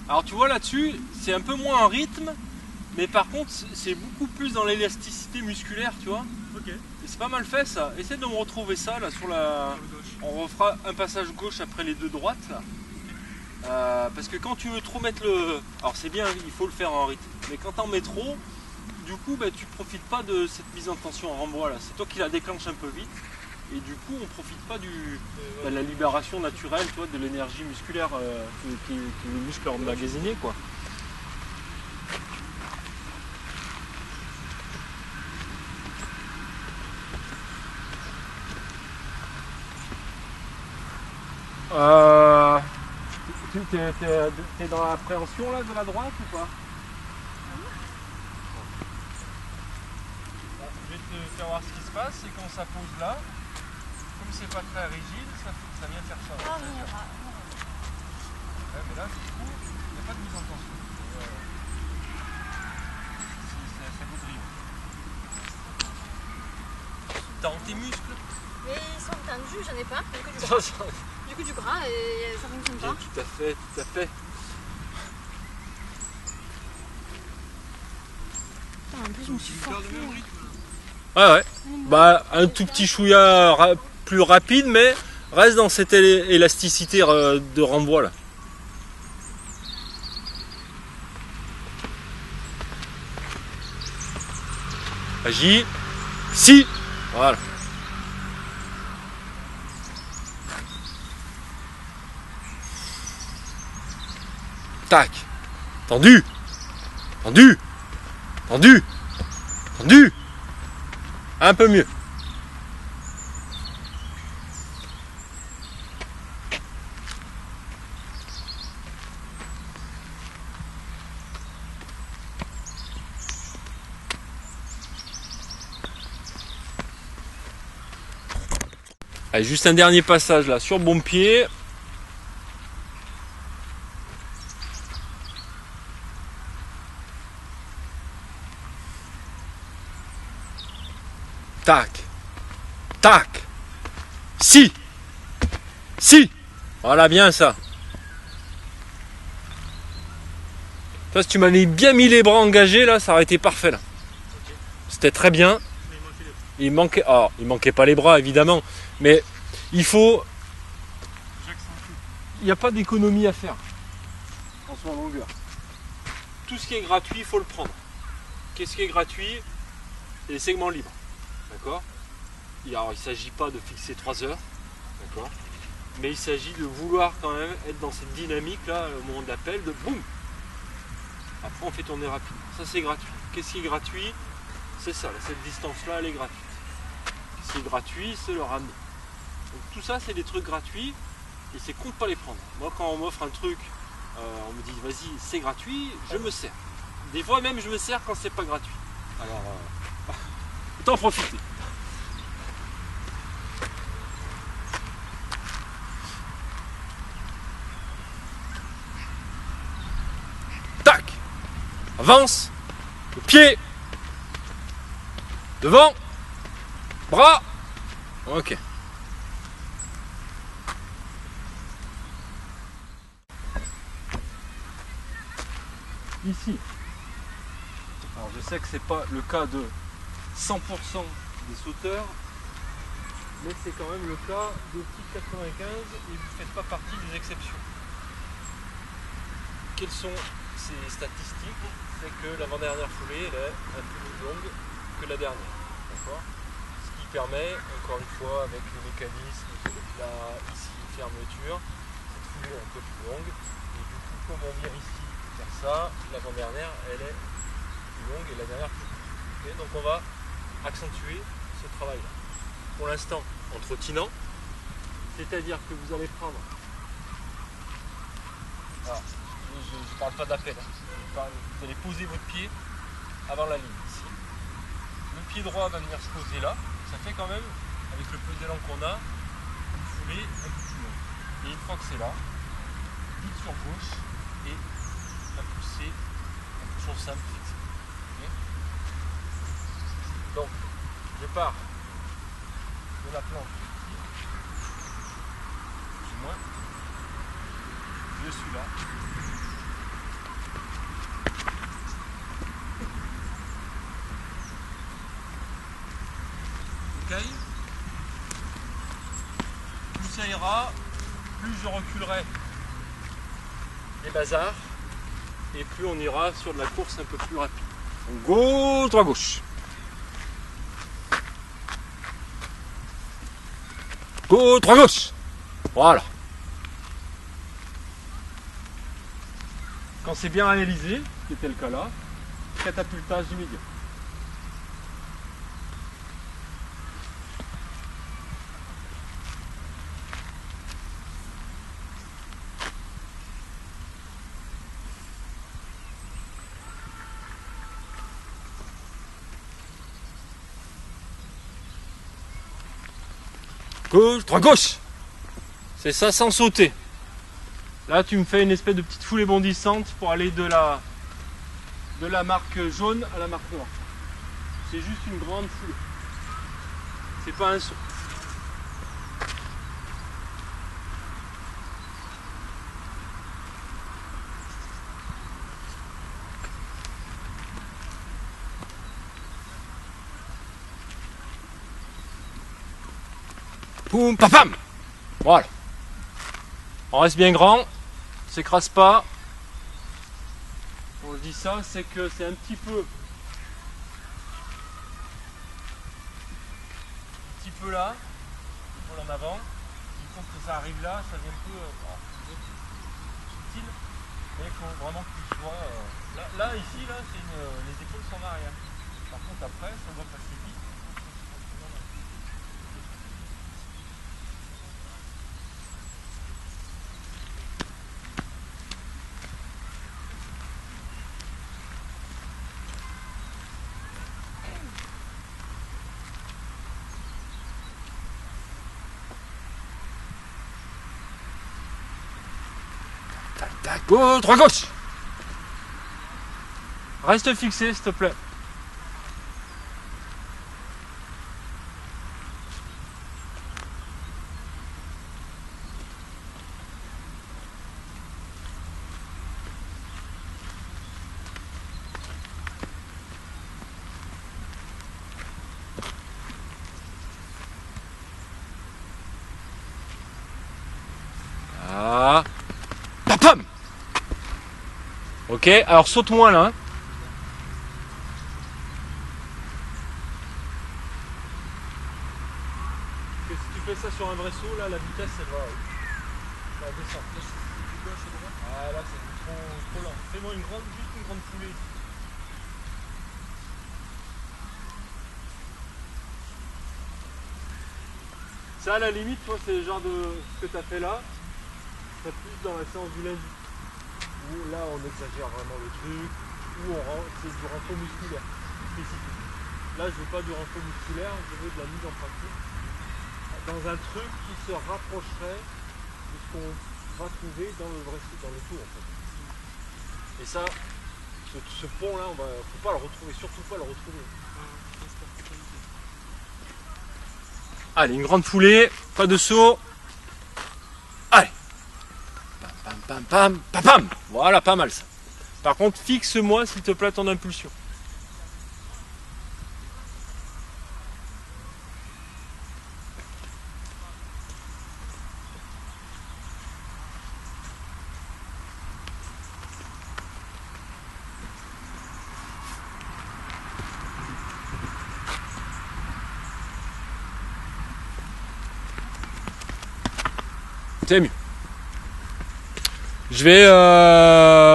Alors tu vois là-dessus, c'est un peu moins en rythme, mais par contre c'est beaucoup plus dans l'élasticité musculaire, tu vois. Ok. Et c'est pas mal fait ça. Essaie de me retrouver ça là sur la... Sur le gauche. On refera un passage gauche après les deux droites là. Parce que quand tu veux trop mettre le... Alors c'est bien, il faut le faire en rythme. Mais quand t'en mets trop, du coup bah, tu profites pas de cette mise en tension en renvoi là. C'est toi qui la déclenche un peu vite. Et du coup on profite pas de la libération naturelle, tu vois, de l'énergie musculaire que les muscles ont emmagasiné quoi. T'es dans l'appréhension là de la droite ou pas? Je vais te faire voir ce qui se passe, c'est quand ça pose là, comme c'est pas très rigide, ça vient faire ça. Ah oui, Ouais, mais là, du coup, il n'y a pas de mise en tension. C'est beau brillant. Dans tes muscles. mais ils sont tendus, j'en ai pas. Du coup, du gras et ça fonctionne pas. Tout à fait, tout à fait. Putain, en plus, je me suis forcée. Ouais, ouais. Bah, un tout petit chouïa plus rapide, mais reste dans cette élasticité de renvoi là. Agis. Si. Voilà. Tac. Tendu. Tendu. Tendu. Tendu. Un peu mieux. Allez, juste un dernier passage là sur bon pied. Tac. Tac. Si. Si. Voilà, bien ça. Toi, si tu m'avais bien mis les bras engagés là, ça aurait été parfait là. C'était très bien. Il manquait pas les bras évidemment, mais il faut. Il n'y a pas d'économie à faire en son longueur. Tout ce qui est gratuit, il faut le prendre. Qu'est-ce qui est gratuit? C'est les segments libres. D'accord? Alors il ne s'agit pas de fixer 3 heures, d'accord? Mais il s'agit de vouloir quand même être dans cette dynamique là au moment de l'appel, de boum. Après on fait tourner rapide. Ça c'est gratuit. Qu'est-ce qui est gratuit? C'est ça, cette distance-là, elle est gratuite. Ce qui est gratuit, c'est le ramener. Donc tout ça, c'est des trucs gratuits, et c'est con de pas les prendre. Moi, quand on m'offre un truc, on me dit, vas-y, c'est gratuit, je me sers. Des fois même, je me sers quand c'est pas gratuit. Alors, autant en profiter. Tac! Avance! Le pied! Devant, bras, ok. Ici, alors je sais que c'est pas le cas de 100% des sauteurs, mais c'est quand même le cas de type 95 et vous ne faites pas partie des exceptions. Quelles sont ces statistiques? C'est que l'avant-dernière foulée elle est un peu plus longue que la dernière. D'accord? Ce qui permet, encore une fois, avec le mécanisme de là, ici, fermeture, cette foulée est un peu plus longue. Et du coup, comme on vient ici faire ça, l'avant-dernière, elle est plus longue et la dernière plus courte. Okay? Donc on va accentuer ce travail-là. Pour l'instant, en trottinant, c'est-à-dire que vous allez prendre... Alors, je ne parle pas d'appel, hein. Vous allez poser votre pied avant la ligne, ici. Le pied droit va venir se poser là, ça fait quand même, avec le peu d'élan qu'on a, une foulée un peu plus longue. Et une fois que c'est là, vite sur gauche et un poussement simple fixé. Okay? Donc, je pars de la planche ici, plus ou moins, je suis là. Plus ça ira, plus je reculerai les bazars et plus on ira sur de la course un peu plus rapide. Donc gauche, droit, gauche. Gauche, droit, gauche. Voilà. Quand c'est bien réalisé, ce qui était le cas là, catapultage immédiat. Gauche, droit, gauche. C'est ça sans sauter. Là, tu me fais une espèce de petite foulée bondissante pour aller de la marque jaune à la marque noire. C'est juste une grande foulée. C'est pas un saut. Poum, papam. Voilà. On reste bien grand, on s'écrase pas. Quand je dis ça, c'est que c'est un petit peu là, il faut en avant. Il faut que ça arrive là, ça devient un peu subtil. Mais il faut vraiment que tu sois là ici, là, les épaules sont en arrière. Par contre après, ça doit passer vite. tac, oh, droit gauche. Reste fixé, s'il te plaît. Ah. Pam. Ok, alors saute-moi là. Hein. Si tu fais ça sur un vrai saut, là, la vitesse elle va. Ça va descendre. Là, c'est du gauche à droite. Ah là, c'est trop lent. Fais-moi juste une grande foulée ici. Ça, à la limite, toi, c'est le genre de ce que tu as fait là. Ça plus dans la séance du lundi. Où là, on exagère vraiment le truc. Où c'est du renfort musculaire spécifique. Là, je veux pas du renfort musculaire, je veux de la mise en pratique. Dans un truc qui se rapprocherait de ce qu'on va trouver dans le tour en fait. Et ça, ce pont là, faut pas le retrouver, surtout pas le retrouver. Allez, une grande foulée, pas de saut. Allez. Pam pam pam pam pam. Voilà, pas mal ça. Par contre, fixe-moi s'il te plaît ton impulsion. C'est mieux. Je vais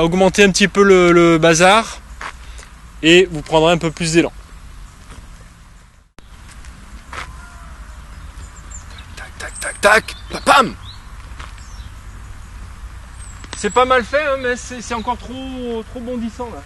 augmenter un petit peu le bazar et vous prendrez un peu plus d'élan. Tac, tac, tac, tac, pam. C'est pas mal fait, hein, mais c'est encore trop bondissant là.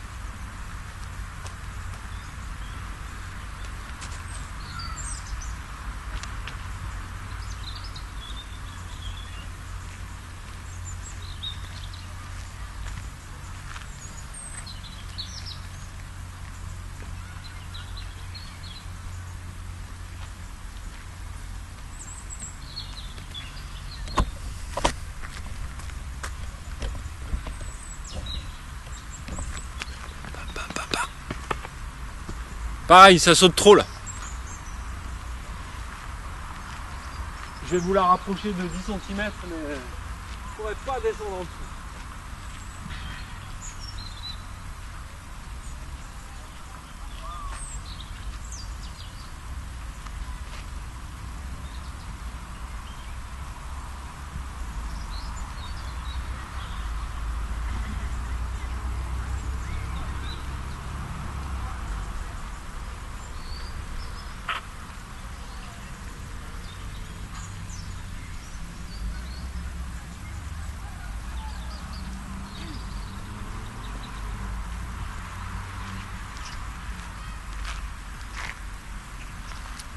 Pareil, ça saute trop là. Je vais vous la rapprocher de 10 cm, mais je ne pourrais pas descendre en dessous.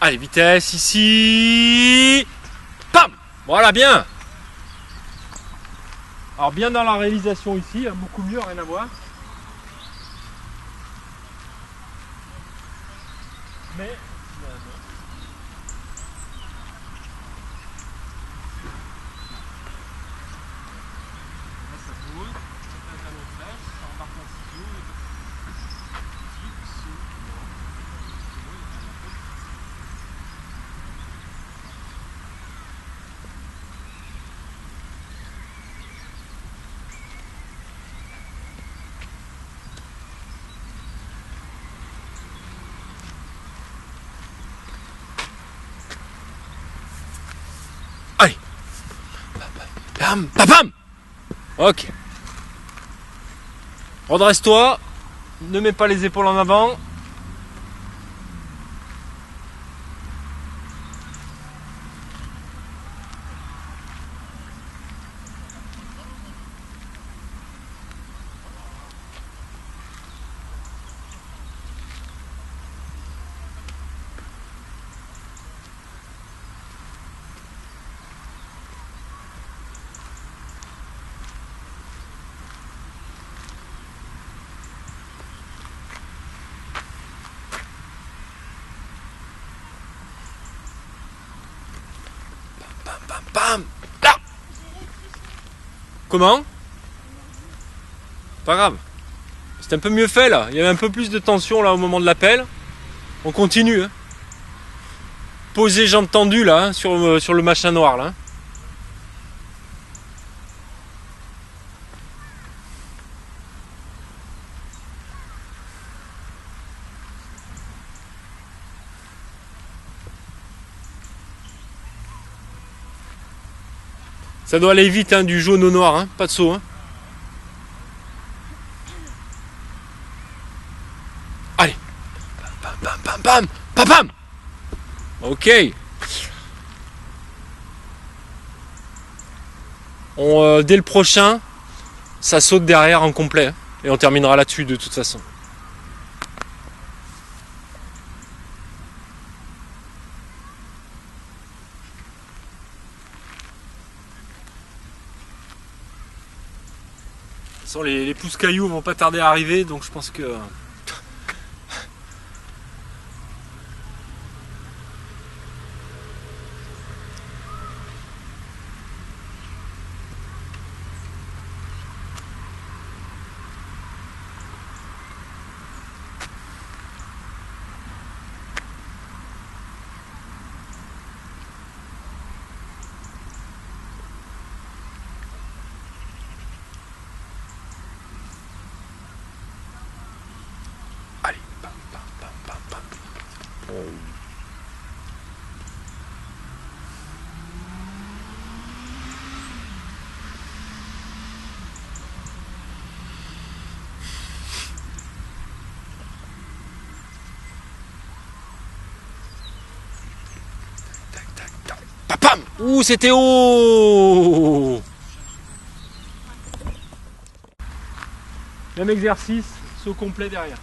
Allez, vitesse ici. Pam. Voilà, bien. Alors bien dans la réalisation ici, hein, beaucoup mieux, rien à voir. Mais finalement, là, ça pose, ça fait un talon de flèche, ça embarque un ciseau, allez. Pam, pam, pam. Ok. Redresse-toi. Ne mets pas les épaules en avant. Comment? Pas grave. C'est un peu mieux fait là. Il y avait un peu plus de tension là au moment de l'appel. On continue. Hein. Posez jambes tendues là, hein, sur le machin noir là. Hein. Ça doit aller vite, hein, du jaune au noir, hein, pas de saut. Hein. Allez. Bam, bam, bam, bam, bam, bam. Ok. Dès le prochain, ça saute derrière en complet. Hein, et on terminera là-dessus de toute façon. Les pousses cailloux vont pas tarder à arriver, donc je pense que... Allez, bam, bam, bam, bam, bam. Oh. Tac, tac, tac. Papam. Ouh, c'était haut. Même exercice, saut complet derrière.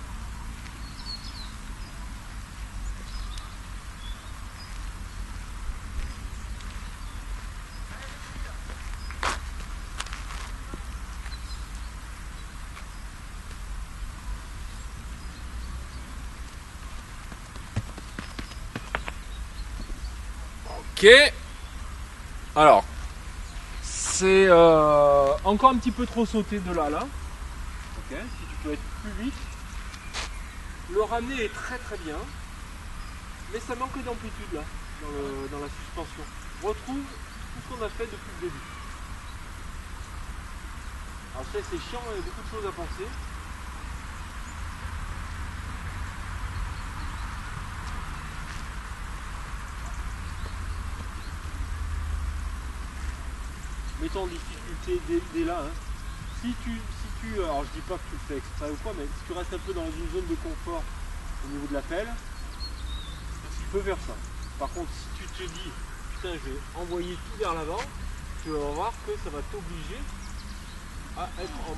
Ok. Alors, c'est encore un petit peu trop sauté de là. Ok. Si tu peux être plus vite. Le ramener est très très bien. Mais ça manque d'amplitude là, dans la suspension. On retrouve tout ce qu'on a fait depuis le début. Alors ça c'est chiant, il y a beaucoup de choses à penser. Mettons en difficulté dès là. Hein. Si tu, alors je dis pas que tu le fais exprès ou quoi, mais si tu restes un peu dans une zone de confort au niveau de l'appel, tu peux faire ça. Par contre, si tu te dis, putain, je vais envoyer tout vers l'avant, tu vas voir que ça va t'obliger à être en...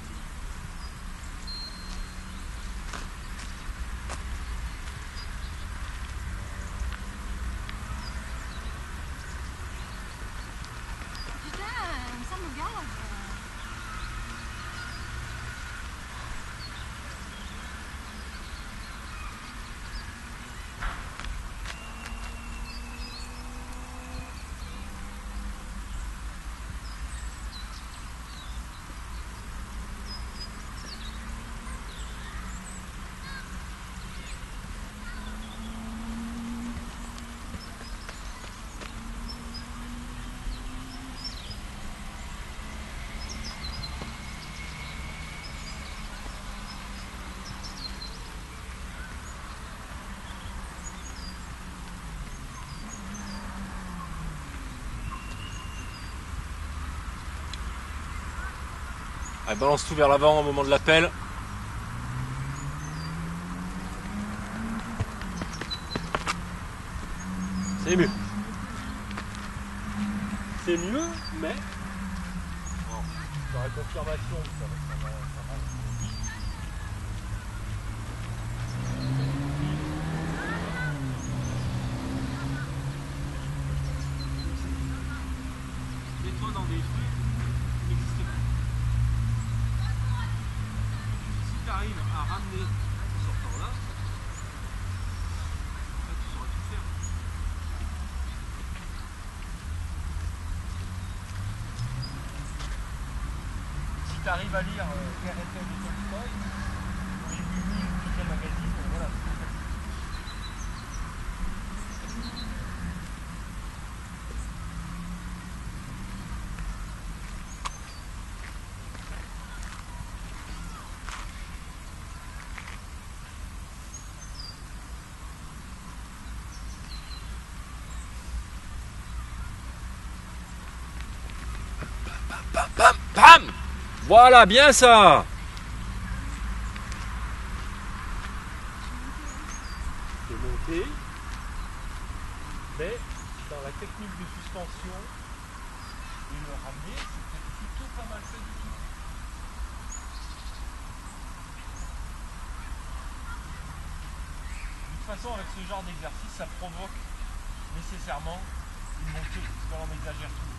Ça me garde. Allez, balance tout vers l'avant au moment de l'appel. C'est mieux. C'est mieux, mais... Bon, dans la confirmation, ça va. Mets-toi dans des trucs qui n'existent pas. Si tu arrives à ramener ce sortant-là, tu sauras tout faire. arrives à lire Pierre et Paul de Tolstoï, j'ai lu le Piquet magazine, voilà. Bam, bam, bam! Voilà, bien ça! C'est monté, mais dans la technique de suspension et le ramener, c'était plutôt pas mal fait du tout. De toute façon, avec ce genre d'exercice, ça provoque nécessairement une montée, parce qu'on exagère tout.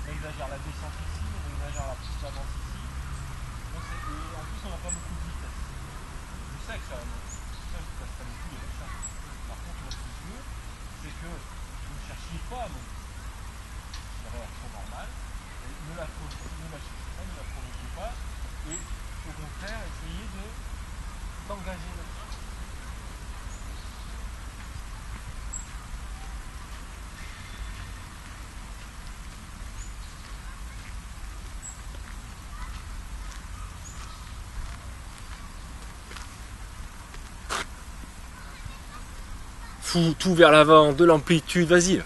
On exagère la descente ici, on exagère la piste d'avance ici. Donc et en plus, on n'a pas beaucoup de vitesse. Je sais que ça va monter. Ça, je ne passe pas du tout avec ça. Par contre, moi, ce que je veux, c'est que vous ne cherchiez pas à monter. La réaction normale. Et ne la cherchez pas, ne la provoquez pas. Et au contraire, essayez d'engager là-dessus. Fous tout vers l'avant, de l'amplitude, vas-y.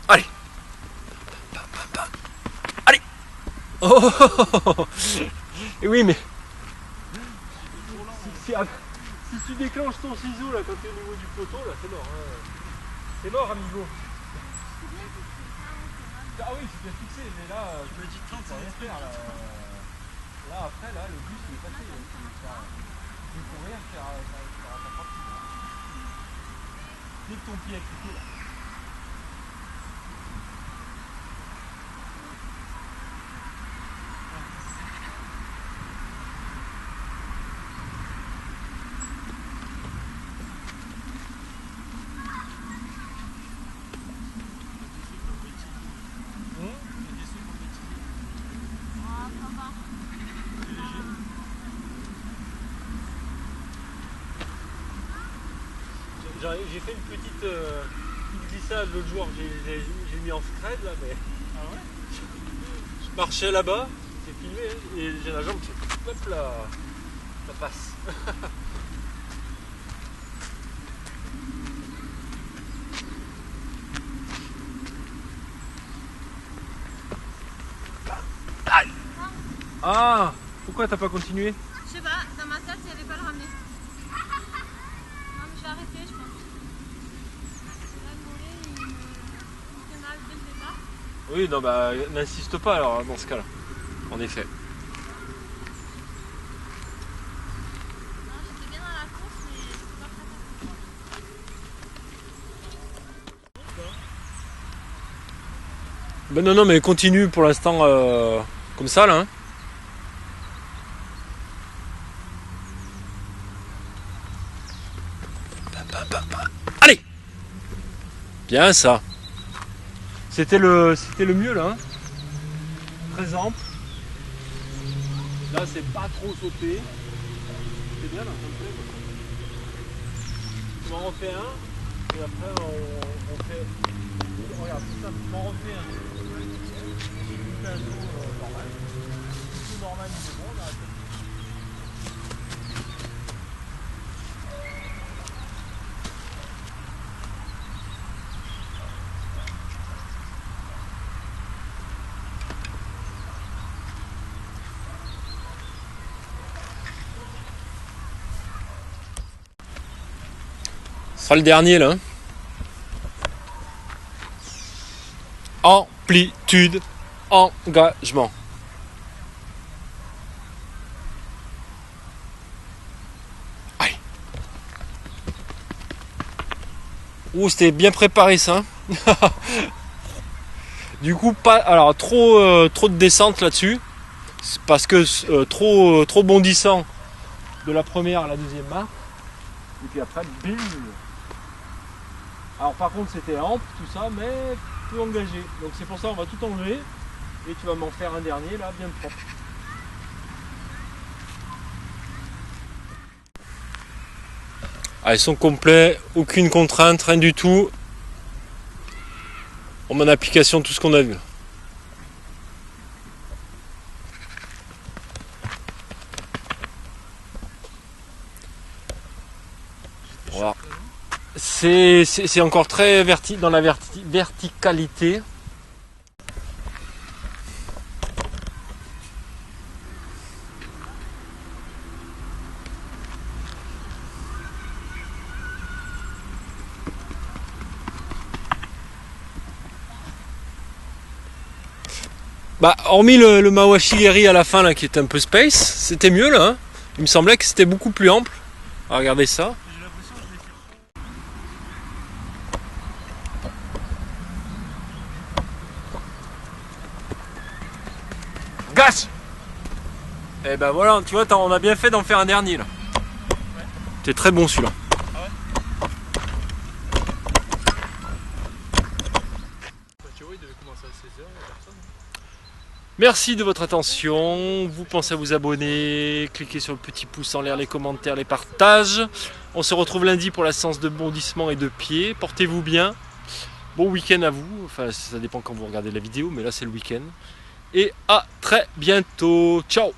Allez. Allez. Oh. Et oui, mais si tu déclenches ton ciseau là quand tu es au niveau du poteau, là c'est mort. Hein. C'est mort, amigo. Ah oui, c'est bien fixé, mais là, je me dis 30, ça va rien faire. Là, après, là, le bus il est passé. Il ne faut rien faire à ta partie. Dès que ton pied est cliqué là. J'ai fait une petite glissade l'autre jour, j'ai mis en scred là, mais ah ouais. Je marchais là-bas, c'est filmé, hein, et j'ai la jambe qui fait hop là, ça passe. Ah, pourquoi t'as pas continué? Je sais pas, dans ma tête, il n'y avait pas le ramener. Non, mais je vais arrêter, je pense. Là, le mollet, il fait mal dès le départ. Oui, non, bah n'insiste pas alors dans ce cas-là, en effet. Non, j'étais bien dans la course, mais c'est pas très Ben non, mais continue pour l'instant comme ça là. Hein. Allez! Bien ça. C'était le mieux là. Hein. Très ample. Là c'est pas trop sauté. C'est bien là, ça me plaît. On en refait un. Et après on fait. Regarde, c'est ça, on en refait un. On fait un saut normal. Le saut normal il est bon, on arrête. Ce sera le dernier là. Amplitude, engagement. Allez. Oh, c'était bien préparé ça. Du coup, pas, alors trop de descente là-dessus, parce que trop bondissant de la première à la deuxième marque. Et puis après, bim. Alors par contre, c'était ample tout ça, mais peu engagé. Donc c'est pour ça on va tout enlever. Et tu vas m'en faire un dernier là, bien propre. Ah, ils sont complets, aucune contrainte, rien du tout. On met en application tout ce qu'on a vu. Voilà. C'est encore très dans la verticalité. Bah, hormis le Mawashigiri à la fin là, qui est un peu space, c'était mieux là. Hein. Il me semblait que c'était beaucoup plus ample. Ah, regardez ça. J'ai l'impression que je l'ai fait. Gâche. Et ben voilà, tu vois, on a bien fait d'en faire un dernier là. Ouais. C'est très bon celui-là. Ah ouais. Bah, tu vois, il devait commencer à 16h, il n'y a personne. Merci de votre attention. Vous pensez à vous abonner, cliquez sur le petit pouce en l'air, les commentaires, les partages. On se retrouve lundi pour la séance de bondissement et de pied. Portez-vous bien. Bon week-end à vous. Enfin, ça dépend quand vous regardez la vidéo, mais là c'est le week-end. Et à très bientôt. Ciao.